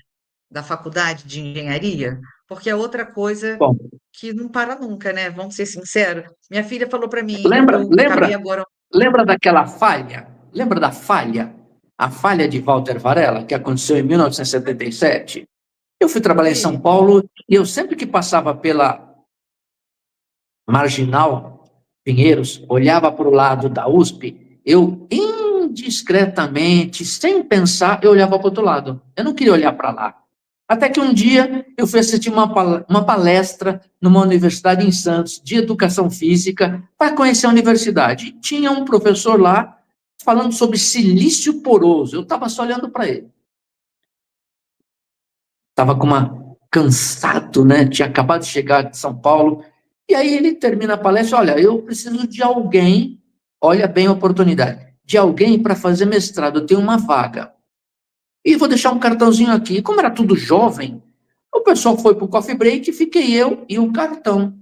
faculdade de engenharia? Porque é outra coisa Bom, que não para nunca, né? Vamos ser sinceros. Minha filha falou para mim, lembra, eu acabei lembra, agora. lembra daquela falha? Lembra da falha? A falha de Walter Varela, que aconteceu em 1977? Eu fui trabalhar em São Sim, Paulo e eu sempre que passava pela Marginal Pinheiros, olhava para o lado da USP, eu indiscretamente, sem pensar, eu olhava para o outro lado. Eu não queria olhar para lá. Até que um dia eu fui assistir uma palestra numa universidade em Santos, de educação física, para conhecer a universidade. E tinha um professor lá falando sobre silício poroso. Eu estava só olhando para ele. Estava com uma cansado, né? Tinha acabado de chegar de São Paulo. E aí ele termina a palestra, olha, eu preciso de alguém, olha bem a oportunidade, de alguém para fazer mestrado, eu tenho uma vaga. E vou deixar um cartãozinho aqui. Como era tudo jovem, o pessoal foi para o coffee break, fiquei eu e o cartão.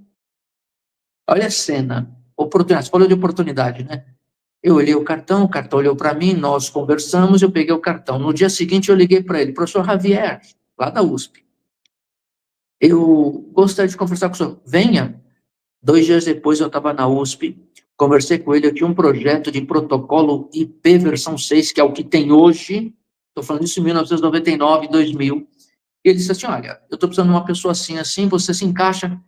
Olha a cena, oportunidade, você falou de oportunidade, né? Eu olhei o cartão olhou para mim, nós conversamos, eu peguei o cartão. No dia seguinte eu liguei para ele, professor Javier, lá da USP. Eu gostaria de conversar com o senhor. Venha. 2 dias depois eu estava na USP, conversei com ele, eu tinha um projeto de protocolo IP versão 6, que é o que tem hoje, estou falando isso em 1999, 2000, e ele disse assim, olha, eu estou precisando de uma pessoa assim, assim, você se encaixa,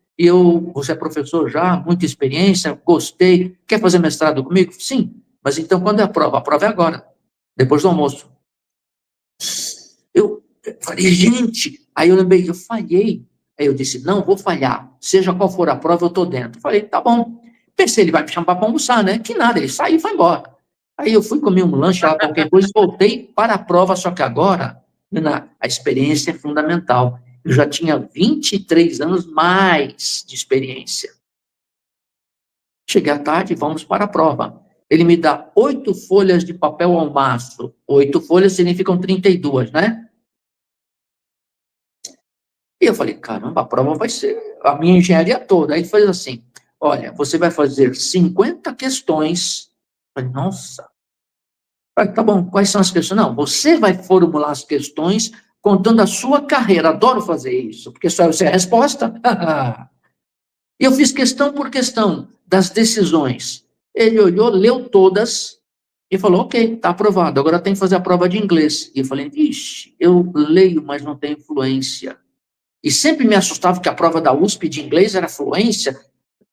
você é professor já, muita experiência, gostei, quer fazer mestrado comigo? Sim, mas então quando é a prova? A prova é agora, depois do almoço. Eu falei, gente, aí eu lembrei, eu falhei. Aí eu disse, não, vou falhar. Seja qual for a prova, eu estou dentro. Falei, tá bom. Pensei, ele vai me chamar para almoçar, né? Que nada, ele saiu e foi embora. Aí eu fui comer um lanche lá, qualquer coisa, e voltei para a prova, só que agora, a experiência é fundamental. Eu já tinha 23 anos mais de experiência. Cheguei à tarde, vamos para a prova. Ele me dá 8 folhas de papel ao maço. 8 folhas significam 32, né? E eu falei, caramba, a prova vai ser a minha engenharia toda. Aí ele fez assim, olha, você vai fazer 50 questões. Eu falei, nossa. Falei, tá bom, quais são as questões? Não, você vai formular as questões contando a sua carreira. Adoro fazer isso, porque só eu sei a resposta. E eu fiz questão por questão das decisões. Ele olhou, leu todas e falou, ok, está aprovado, agora tem que fazer a prova de inglês. E eu falei, ixi, eu leio, mas não tenho fluência. E sempre me assustava que a prova da USP de inglês era fluência.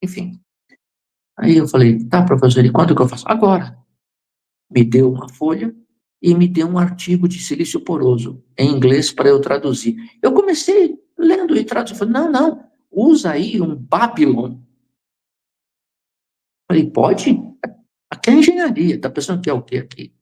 Enfim. Aí eu falei, tá, professor, e quanto que eu faço? Agora. Me deu uma folha e me deu um artigo de silício poroso, em inglês, para eu traduzir. Eu comecei lendo e traduzindo, falei, não, usa aí um Babylon. Falei, pode? Aqui é engenharia, tá pensando que é o quê aqui?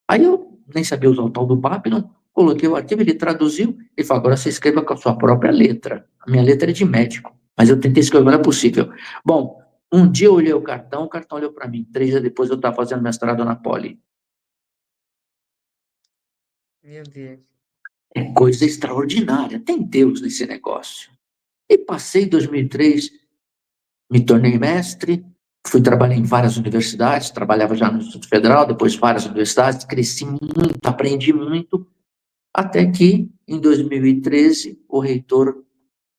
Aí eu nem sabia usar o tal do Babylon, coloquei o arquivo, ele traduziu, ele falou, agora você escreva com a sua própria letra. A minha letra é de médico, mas eu tentei escrever, não é possível. Bom, um dia eu olhei o cartão olhou para mim. 3 dias depois eu estava fazendo mestrado na Poli. Meu Deus. É coisa extraordinária, tem Deus nesse negócio. E passei 2003, me tornei mestre, fui trabalhar em várias universidades, trabalhava já no Instituto Federal, depois várias universidades, cresci muito, aprendi muito, até que, em 2013, o reitor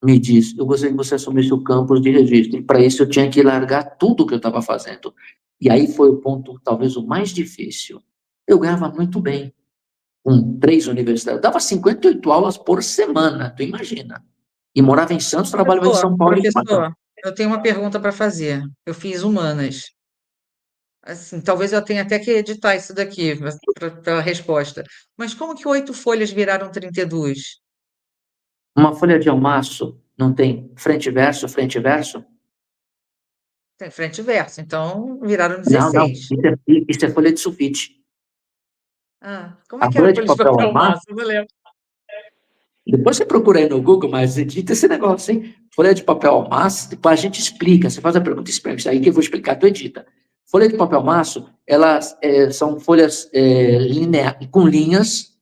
me disse, eu gostaria que você assumisse o campus de registro, e para isso eu tinha que largar tudo que eu estava fazendo. E aí foi o ponto, talvez, o mais difícil. Eu ganhava muito bem, com 3 universidades, eu dava 58 aulas por semana, tu imagina. E morava em Santos, trabalhava em São Paulo e Guarulhos. Professor, eu tenho uma pergunta para fazer. Eu fiz humanas. Assim, talvez eu tenha até que editar isso daqui para a resposta. Mas como que 8 folhas viraram 32? Uma folha de almaço não tem frente e verso, frente e verso? Tem frente e verso, então viraram Não, 16. isso é folha de sulfite. Ah, como é A que era folha de folha de papel papel almaço, massa? Eu não lembro. depois você procura aí no Google, mas edita esse negócio, hein? Folha de papel maço, depois a gente explica. Você faz a pergunta e explica. Isso aí que eu vou explicar, tu edita. Folha de papel maço, elas são folhas com linhas,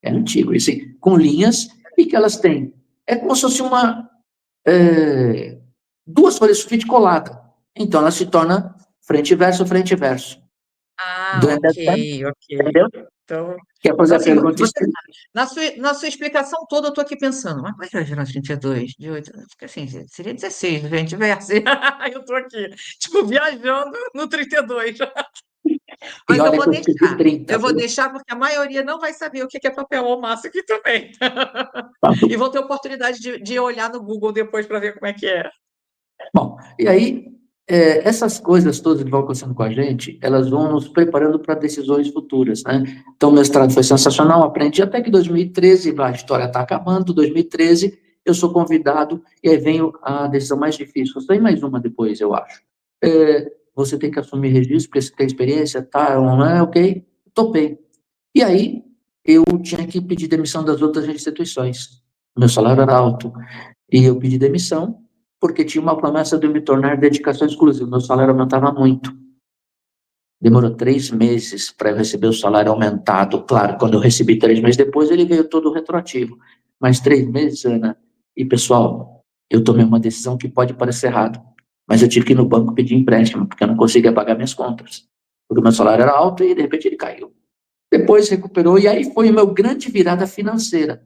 é antigo isso, hein? Com linhas, e que elas têm. É como se fosse é, duas folhas de sulfite colada. Então, ela se torna frente e verso, frente e verso. Ah, Durante a ok, ok. entendeu? Então, Quer fazer então a assim, pergunta e você, explica. na sua explicação toda, eu estou aqui pensando, mas como é que vai virar 32 de 8? Fica assim, seria 16, frente e verso. Eu estou aqui, tipo, viajando no 32. E Mas eu olha vou que eu escrevi deixar. 30, Eu vou viu? deixar porque a maioria não vai saber o que é papel ou massa aqui também. Tá. E vão ter oportunidade de olhar no Google depois para ver como é que é. Bom, e aí, essas coisas todas que vão acontecendo com a gente, elas vão nos preparando para decisões futuras, né? Então, o mestrado foi sensacional, aprendi até que 2013, a história está acabando, 2013, eu sou convidado, e aí vem a decisão mais difícil. Tem mais uma depois, eu acho. Você tem que assumir registro, porque você tem experiência, tá, não é, ok? Topei. E aí, eu tinha que pedir demissão das outras instituições. Meu salário era alto, e eu pedi demissão, porque tinha uma promessa de eu me tornar dedicação exclusiva. Meu salário aumentava muito. Demorou 3 meses para eu receber o salário aumentado. Claro, quando eu recebi 3 meses depois, ele veio todo retroativo. Mas 3 meses, Ana. E, pessoal, eu tomei uma decisão que pode parecer errada, mas eu tive que ir no banco pedir empréstimo, porque eu não conseguia pagar minhas contas. Porque o meu salário era alto e, de repente, ele caiu. Depois recuperou, e aí foi o meu grande virada financeira.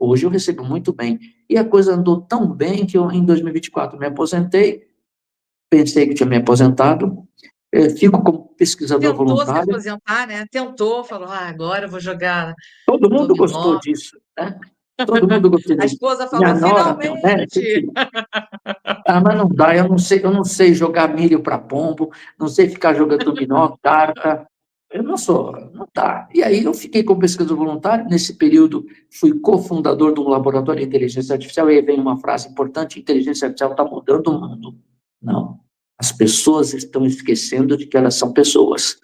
Hoje eu recebo muito bem. E a coisa andou tão bem que eu, em 2024, me aposentei, pensei que tinha me aposentado, fico como pesquisador Tentou se voluntário. aposentar, né? Tentou, falou: agora eu vou jogar Todo mundo gostou dominó. disso, né? Todo mundo gostou A disso. esposa Minha falou: nora, meu neto, finalmente! enfim. Ah, mas não dá, eu não sei jogar milho para pombo, não sei ficar jogando dominó, carta, eu não sou, não dá. E aí eu fiquei como pesquisador voluntário, nesse período fui cofundador de um laboratório de inteligência artificial, e aí vem uma frase importante, inteligência artificial está mudando o mundo. Não, as pessoas estão esquecendo de que elas são pessoas.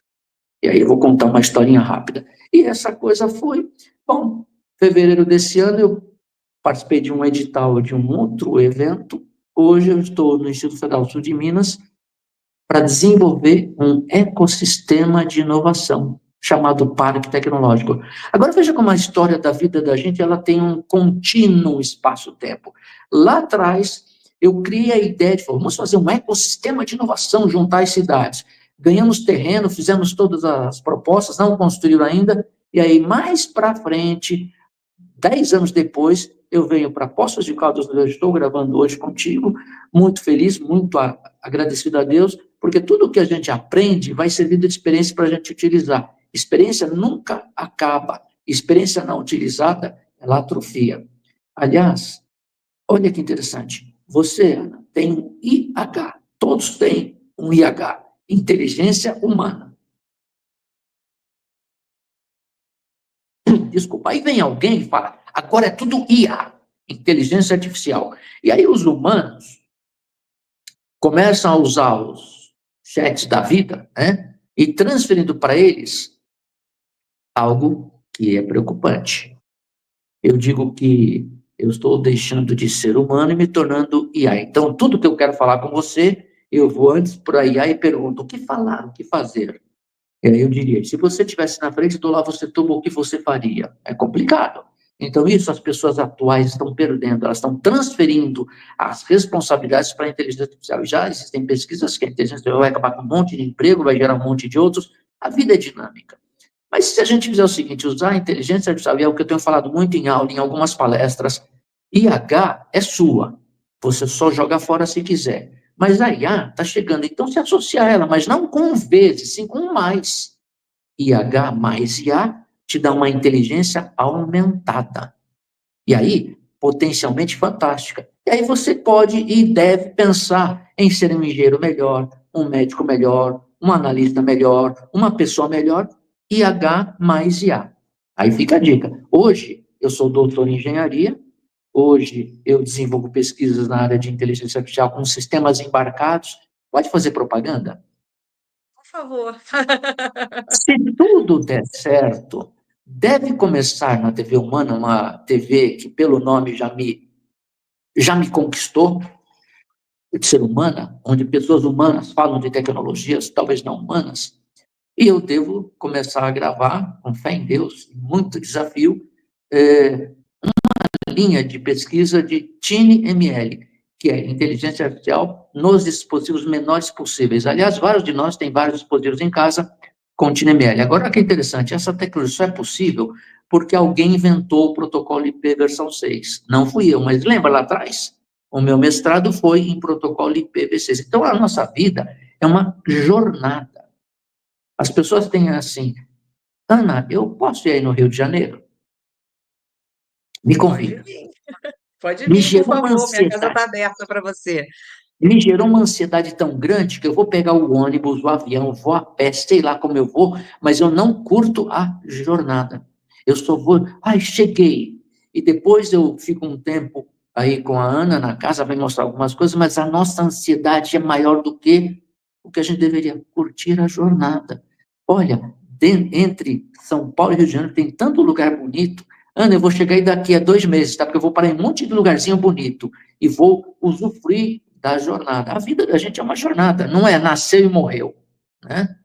E aí eu vou contar uma historinha rápida. E essa coisa foi, bom, fevereiro desse ano eu participei de um edital de um outro evento. Hoje eu estou no Instituto Federal Sul de Minas para desenvolver um ecossistema de inovação chamado Parque Tecnológico. Agora veja como a história da vida da gente ela tem um contínuo espaço-tempo. Lá atrás eu criei a ideia de vamos fazer um ecossistema de inovação, juntar as cidades. Ganhamos terreno, fizemos todas as propostas, não construíram ainda, e aí mais para frente 10 anos depois, eu venho para Poços de Caldas, onde eu estou gravando hoje contigo, muito feliz, muito agradecido a Deus, porque tudo que a gente aprende vai servir de experiência para a gente utilizar. Experiência nunca acaba. Experiência não utilizada, ela atrofia. Aliás, olha que interessante. Você, Ana, tem um IH. Todos têm um IH. Inteligência humana. desculpa. Aí vem alguém e fala, agora é tudo IA, inteligência artificial. E aí os humanos começam a usar os chats da vida, né? E transferindo para eles algo que é preocupante. Eu digo que eu estou deixando de ser humano e me tornando IA. Então, tudo que eu quero falar com você, eu vou antes para a IA e pergunto, o que falar, o que fazer? E aí eu diria, se você estivesse na frente do lá, você toma o que você faria? É complicado. Então, isso as pessoas atuais estão perdendo, elas estão transferindo as responsabilidades para a inteligência artificial. Já existem pesquisas que a inteligência artificial vai acabar com um monte de emprego, vai gerar um monte de outros. A vida é dinâmica. Mas se a gente fizer o seguinte, usar a inteligência artificial, e é o que eu tenho falado muito em aula, em algumas palestras, IH é sua. Você só joga fora se quiser. Mas a IA está chegando, então se associa a ela, mas não com um vezes, sim com um mais. IH mais IA te dá uma inteligência aumentada. E aí, potencialmente fantástica. E aí você pode e deve pensar em ser um engenheiro melhor, um médico melhor, um analista melhor, uma pessoa melhor, IH mais IA. Aí fica a dica. Hoje, eu sou doutor em engenharia, hoje eu desenvolvo pesquisas na área de inteligência artificial com sistemas embarcados. Pode fazer propaganda? Por favor. Se tudo der certo, deve começar na TV Humana, uma TV que pelo nome já me conquistou, de ser humana, onde pessoas humanas falam de tecnologias, talvez não humanas, e eu devo começar a gravar, com fé em Deus, muito desafio, linha de pesquisa de TinyML, que é inteligência artificial nos dispositivos menores possíveis. Aliás, vários de nós têm vários dispositivos em casa com TinyML. Agora, o que é interessante, essa tecnologia só é possível porque alguém inventou o protocolo IP versão 6. Não fui eu, mas lembra lá atrás? O meu mestrado foi em protocolo IPv6. Então, a nossa vida é uma jornada. As pessoas têm assim, Ana, eu posso ir aí no Rio de Janeiro? Me Pode convida. vir. Pode Me vir, por gerou uma favor. Minha casa ansiedade. está aberta para você. Me gerou uma ansiedade tão grande que eu vou pegar o ônibus, o avião, vou a pé, sei lá como eu vou, mas eu não curto a jornada. Eu só vou, ai, cheguei. E depois eu fico um tempo aí com a Ana na casa, vai mostrar algumas coisas, mas a nossa ansiedade é maior do que o que a gente deveria curtir a jornada. Olha, entre São Paulo e Rio de Janeiro tem tanto lugar bonito. Ana, eu vou chegar aí daqui a 2 meses, tá? Porque eu vou parar em um monte de lugarzinho bonito e vou usufruir da jornada. A vida da gente é uma jornada, não é nasceu e morreu, né?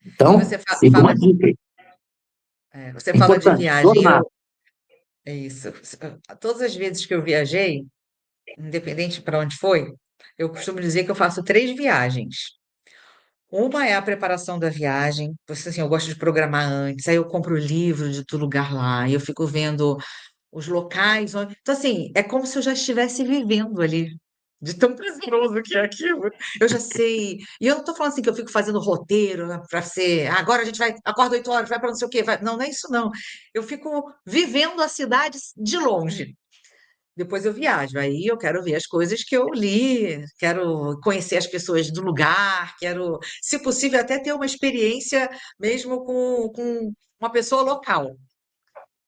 E Então, você fica fala uma dica aí. você É fala de importante, viagem. jornada. É isso. Todas as vezes que eu viajei, independente para onde foi, eu costumo dizer que eu faço 3 viagens. Uma é a preparação da viagem. Você, assim, eu gosto de programar antes. Aí eu compro o livro de todo lugar lá. E eu fico vendo os locais. Então, assim, é como se eu já estivesse vivendo ali. De tão prazeroso que é aquilo. Eu já sei. E eu não estou falando assim que eu fico fazendo roteiro, né, para ser. Agora a gente vai, acorda 8 horas, vai para não sei o quê. Não, não é isso, não. Eu fico vivendo a cidade de longe. Depois eu viajo, aí eu quero ver as coisas que eu li, quero conhecer as pessoas do lugar, quero, se possível, até ter uma experiência mesmo com uma pessoa local.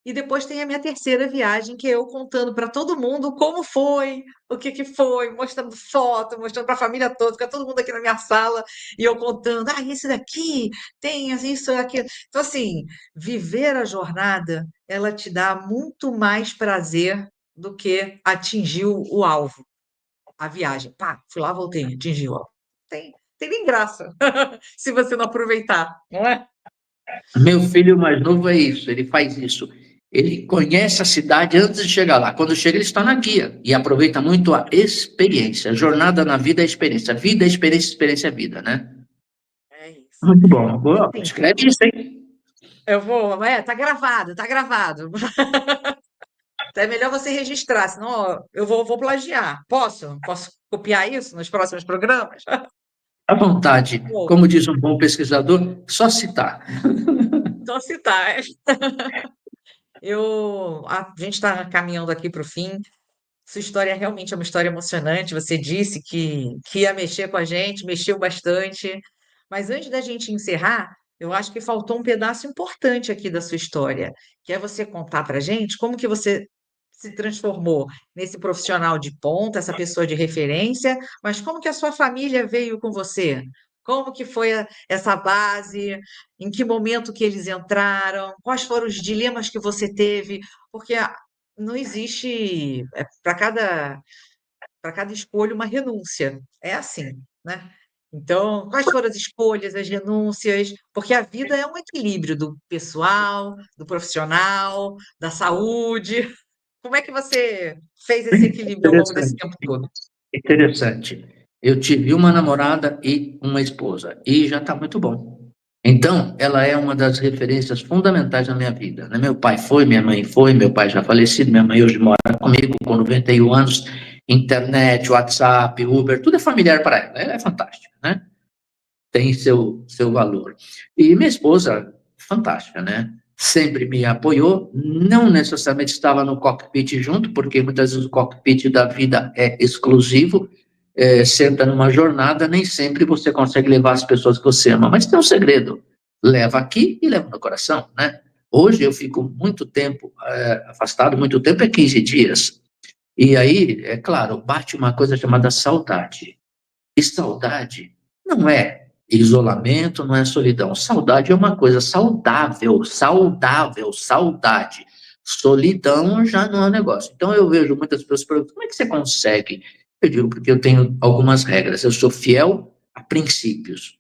E depois tem a minha terceira viagem, que é eu contando para todo mundo como foi, o que que foi, mostrando foto, mostrando para a família toda, fica todo mundo aqui na minha sala e eu contando, esse daqui tem isso, aquilo. Então, assim, viver a jornada, ela te dá muito mais prazer do que atingir o alvo, a viagem. Pá, fui lá, voltei, atingi o alvo. Tem nem graça se você não aproveitar, não é? Meu filho mais novo é isso, ele faz isso. Ele conhece a cidade antes de chegar lá. Quando chega, ele está na guia e aproveita muito a experiência. A jornada na vida é experiência. Vida é experiência, experiência é vida, né? É isso. Muito bom. E Boa, assim, escreve isso, hein? eu vou, tá gravado, tá gravado. Então é melhor você registrar, senão ó, eu vou plagiar. Posso? Posso copiar isso nos próximos programas? À vontade. Vou. Como diz um bom pesquisador, só citar. Então, se tá. A gente está caminhando aqui para o fim. Sua história realmente é uma história emocionante. Você disse que ia mexer com a gente, mexeu bastante. Mas antes da gente encerrar, Eu acho que faltou um pedaço importante aqui da sua história, que é você contar para gente como que você se transformou nesse profissional de ponta, essa pessoa de referência, mas como que a sua família veio com você? Como que foi essa base? Em que momento que eles entraram? Quais foram os dilemas que você teve? Porque não existe, para cada escolha uma renúncia. É assim, né? Então, quais foram as escolhas, as renúncias? Porque a vida é um equilíbrio do pessoal, do profissional, da saúde. Como é que você fez esse equilíbrio ao longo desse Interessante, tempo todo? interessante. Eu tive uma namorada e uma esposa, e já está muito bom. Então, ela é uma das referências fundamentais na minha vida, né? Meu pai foi, minha mãe foi, meu pai já falecido, minha mãe hoje mora comigo com 91 anos, internet, WhatsApp, Uber, tudo é familiar para ela. Ela é fantástica, né? Tem seu valor. E minha esposa, fantástica, né? Sempre me apoiou, não necessariamente estava no cockpit junto, porque muitas vezes o cockpit da vida é exclusivo, senta numa jornada, nem sempre você consegue levar as pessoas que você ama, mas tem um segredo, leva aqui e leva no coração, né? Hoje eu fico muito tempo afastado, muito tempo é 15 dias, e aí, é claro, bate uma coisa chamada saudade, e saudade não é isolamento, não é solidão. Saudade é uma coisa saudável, saudável, saudade. Solidão já não é um negócio. Então eu vejo muitas pessoas perguntando, como é que você consegue? Eu digo, porque eu tenho algumas regras. Eu sou fiel a princípios.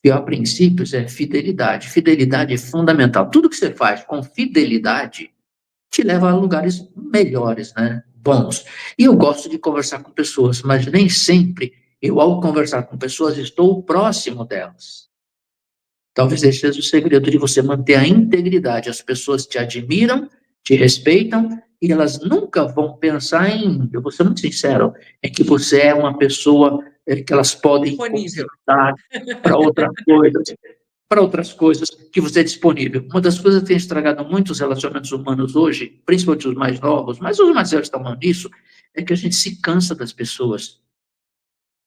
Fiel a princípios é fidelidade. Fidelidade é fundamental. Tudo que você faz com fidelidade te leva a lugares melhores, né? Bons. E eu gosto de conversar com pessoas, mas nem sempre eu, ao conversar com pessoas, estou próximo delas. Talvez esse seja o segredo de você manter a integridade. As pessoas te admiram, te respeitam, e elas nunca vão pensar em, eu vou ser muito sincero, é que você é uma pessoa que elas podem Disponível. consultar para outra coisa, para outras coisas que você é disponível. Uma das coisas que tem estragado muitos relacionamentos humanos hoje, principalmente os mais novos, mas os mais velhos estão nisso, é que a gente se cansa das pessoas.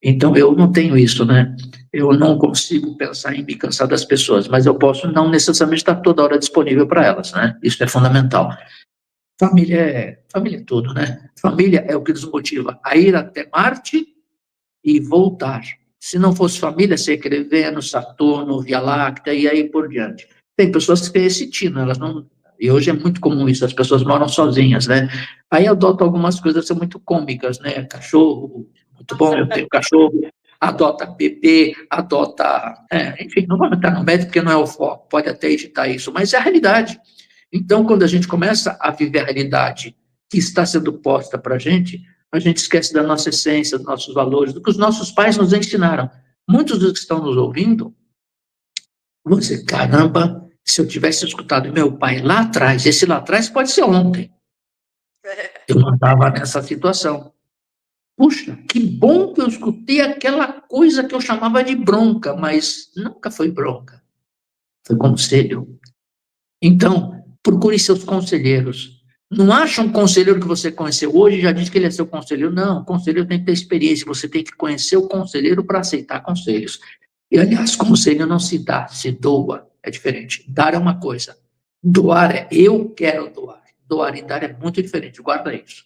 Então, eu não tenho isso, né? Eu não consigo pensar em me cansar das pessoas, mas eu posso não necessariamente estar toda hora disponível para elas, né? Isso é fundamental. Família é tudo, né? Família é o que nos motiva a ir até Marte e voltar. Se não fosse família, você ia querer Vênus, Saturno, Via Láctea e aí por diante. Tem pessoas que têm esse tino, elas não. E hoje é muito comum isso, as pessoas moram sozinhas, né? Aí adotam algumas coisas que são muito cômicas, né? Cachorro, muito bom, eu tenho cachorro, adota bebê, adota. Enfim, não vamos entrar no médico porque não é o foco, pode até editar isso, mas é a realidade. Então, quando a gente começa a viver a realidade que está sendo posta para a gente esquece da nossa essência, dos nossos valores, do que os nossos pais nos ensinaram. Muitos dos que estão nos ouvindo vão dizer, caramba, se eu tivesse escutado meu pai lá atrás, esse lá atrás pode ser ontem, eu não estava nessa situação. Puxa, que bom que eu escutei aquela coisa que eu chamava de bronca, mas nunca foi bronca, foi conselho. Então, procure seus conselheiros. Não acha um conselheiro que você conheceu hoje e já diz que ele é seu conselheiro. Não, o conselheiro tem que ter experiência, você tem que conhecer o conselheiro para aceitar conselhos. E, aliás, conselho não se dá, se doa, é diferente. Dar é uma coisa, doar é eu quero doar. Doar e dar é muito diferente, guarda isso.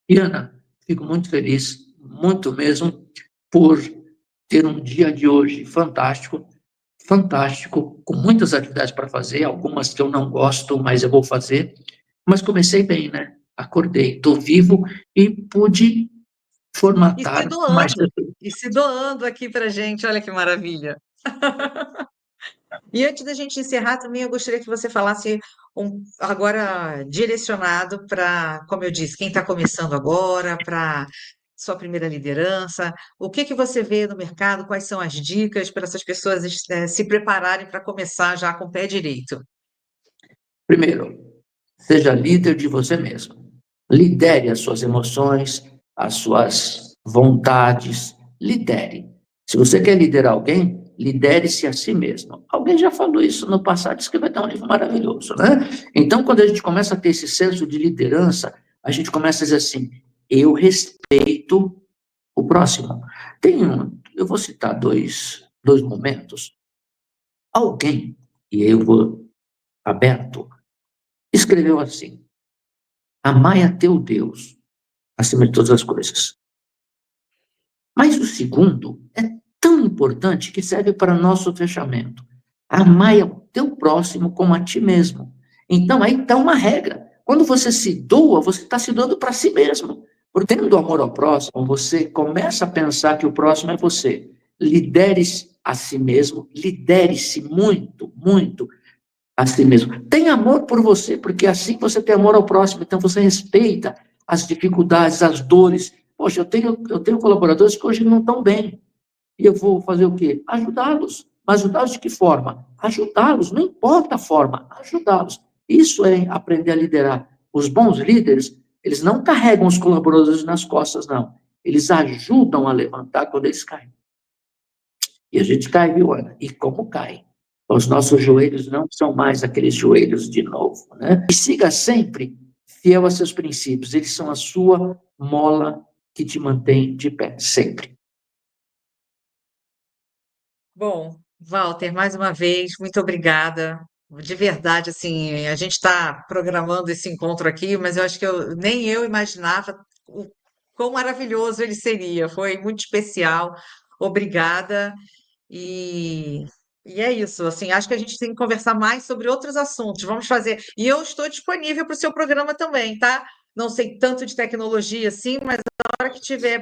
E, Ana, fico muito feliz, muito mesmo, por ter um dia de hoje fantástico, fantástico, com muitas atividades para fazer, algumas que eu não gosto, mas eu vou fazer. Mas comecei bem, né? Acordei, estou vivo e pude E se formatar mais. doando, e se doando aqui para gente, olha que maravilha. E antes da gente encerrar também, eu gostaria que você falasse agora direcionado para, como eu disse, quem está começando agora, para sua primeira liderança, o que que você vê no mercado, quais são as dicas para essas pessoas se prepararem para começar já com o pé direito? Primeiro, seja líder de você mesmo. Lidere as suas emoções, as suas vontades. Lidere. Se você quer liderar alguém, lidere-se a si mesmo. Alguém já falou isso no passado, disse que vai dar um livro maravilhoso, né? Então, quando a gente começa a ter esse senso de liderança, a gente começa a dizer assim: eu respeito o próximo. Eu vou citar dois momentos. Alguém e eu vou aberto, escreveu assim: amai a teu Deus acima de todas as coisas. Mas o segundo é tão importante que serve para nosso fechamento. Amai ao teu próximo como a ti mesmo. Então, aí está uma regra. Quando você se doa, você está se doando para si mesmo. Porque tendo amor ao próximo, você começa a pensar que o próximo é você. Lidere-se a si mesmo, lidere-se muito, muito a si mesmo. Tenha amor por você, porque assim você tem amor ao próximo. Então, você respeita as dificuldades, as dores. Poxa, eu tenho colaboradores que hoje não estão bem. E eu vou fazer o quê? Ajudá-los. Mas ajudá-los de que forma? Ajudá-los, não importa a forma, ajudá-los. Isso é aprender a liderar. Os bons líderes, eles não carregam os colaboradores nas costas, não. Eles ajudam a levantar quando eles caem. E a gente cai, viu, Ana? E como cai? Os nossos joelhos não são mais aqueles joelhos de novo, né? E siga sempre fiel a seus princípios. Eles são a sua mola que te mantém de pé, sempre. Bom, Walter, mais uma vez, muito obrigada. De verdade, assim, a gente está programando esse encontro aqui, mas eu acho que nem eu imaginava o quão maravilhoso ele seria. Foi muito especial. Obrigada. E, e é isso, assim, acho que a gente tem que conversar mais sobre outros assuntos. Vamos fazer. E eu estou disponível para o seu programa também, tá? Não sei tanto de tecnologia assim, mas na hora que tiver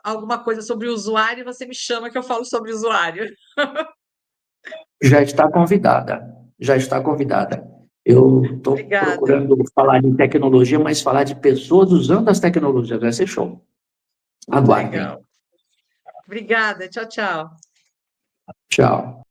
alguma coisa sobre o usuário, você me chama que eu falo sobre o usuário. Já está convidada, já está convidada. Eu estou Obrigada. procurando falar em tecnologia, mas falar de pessoas usando as tecnologias. Vai ser show. Aguardem. Legal. Obrigada. Tchau, tchau. Tchau.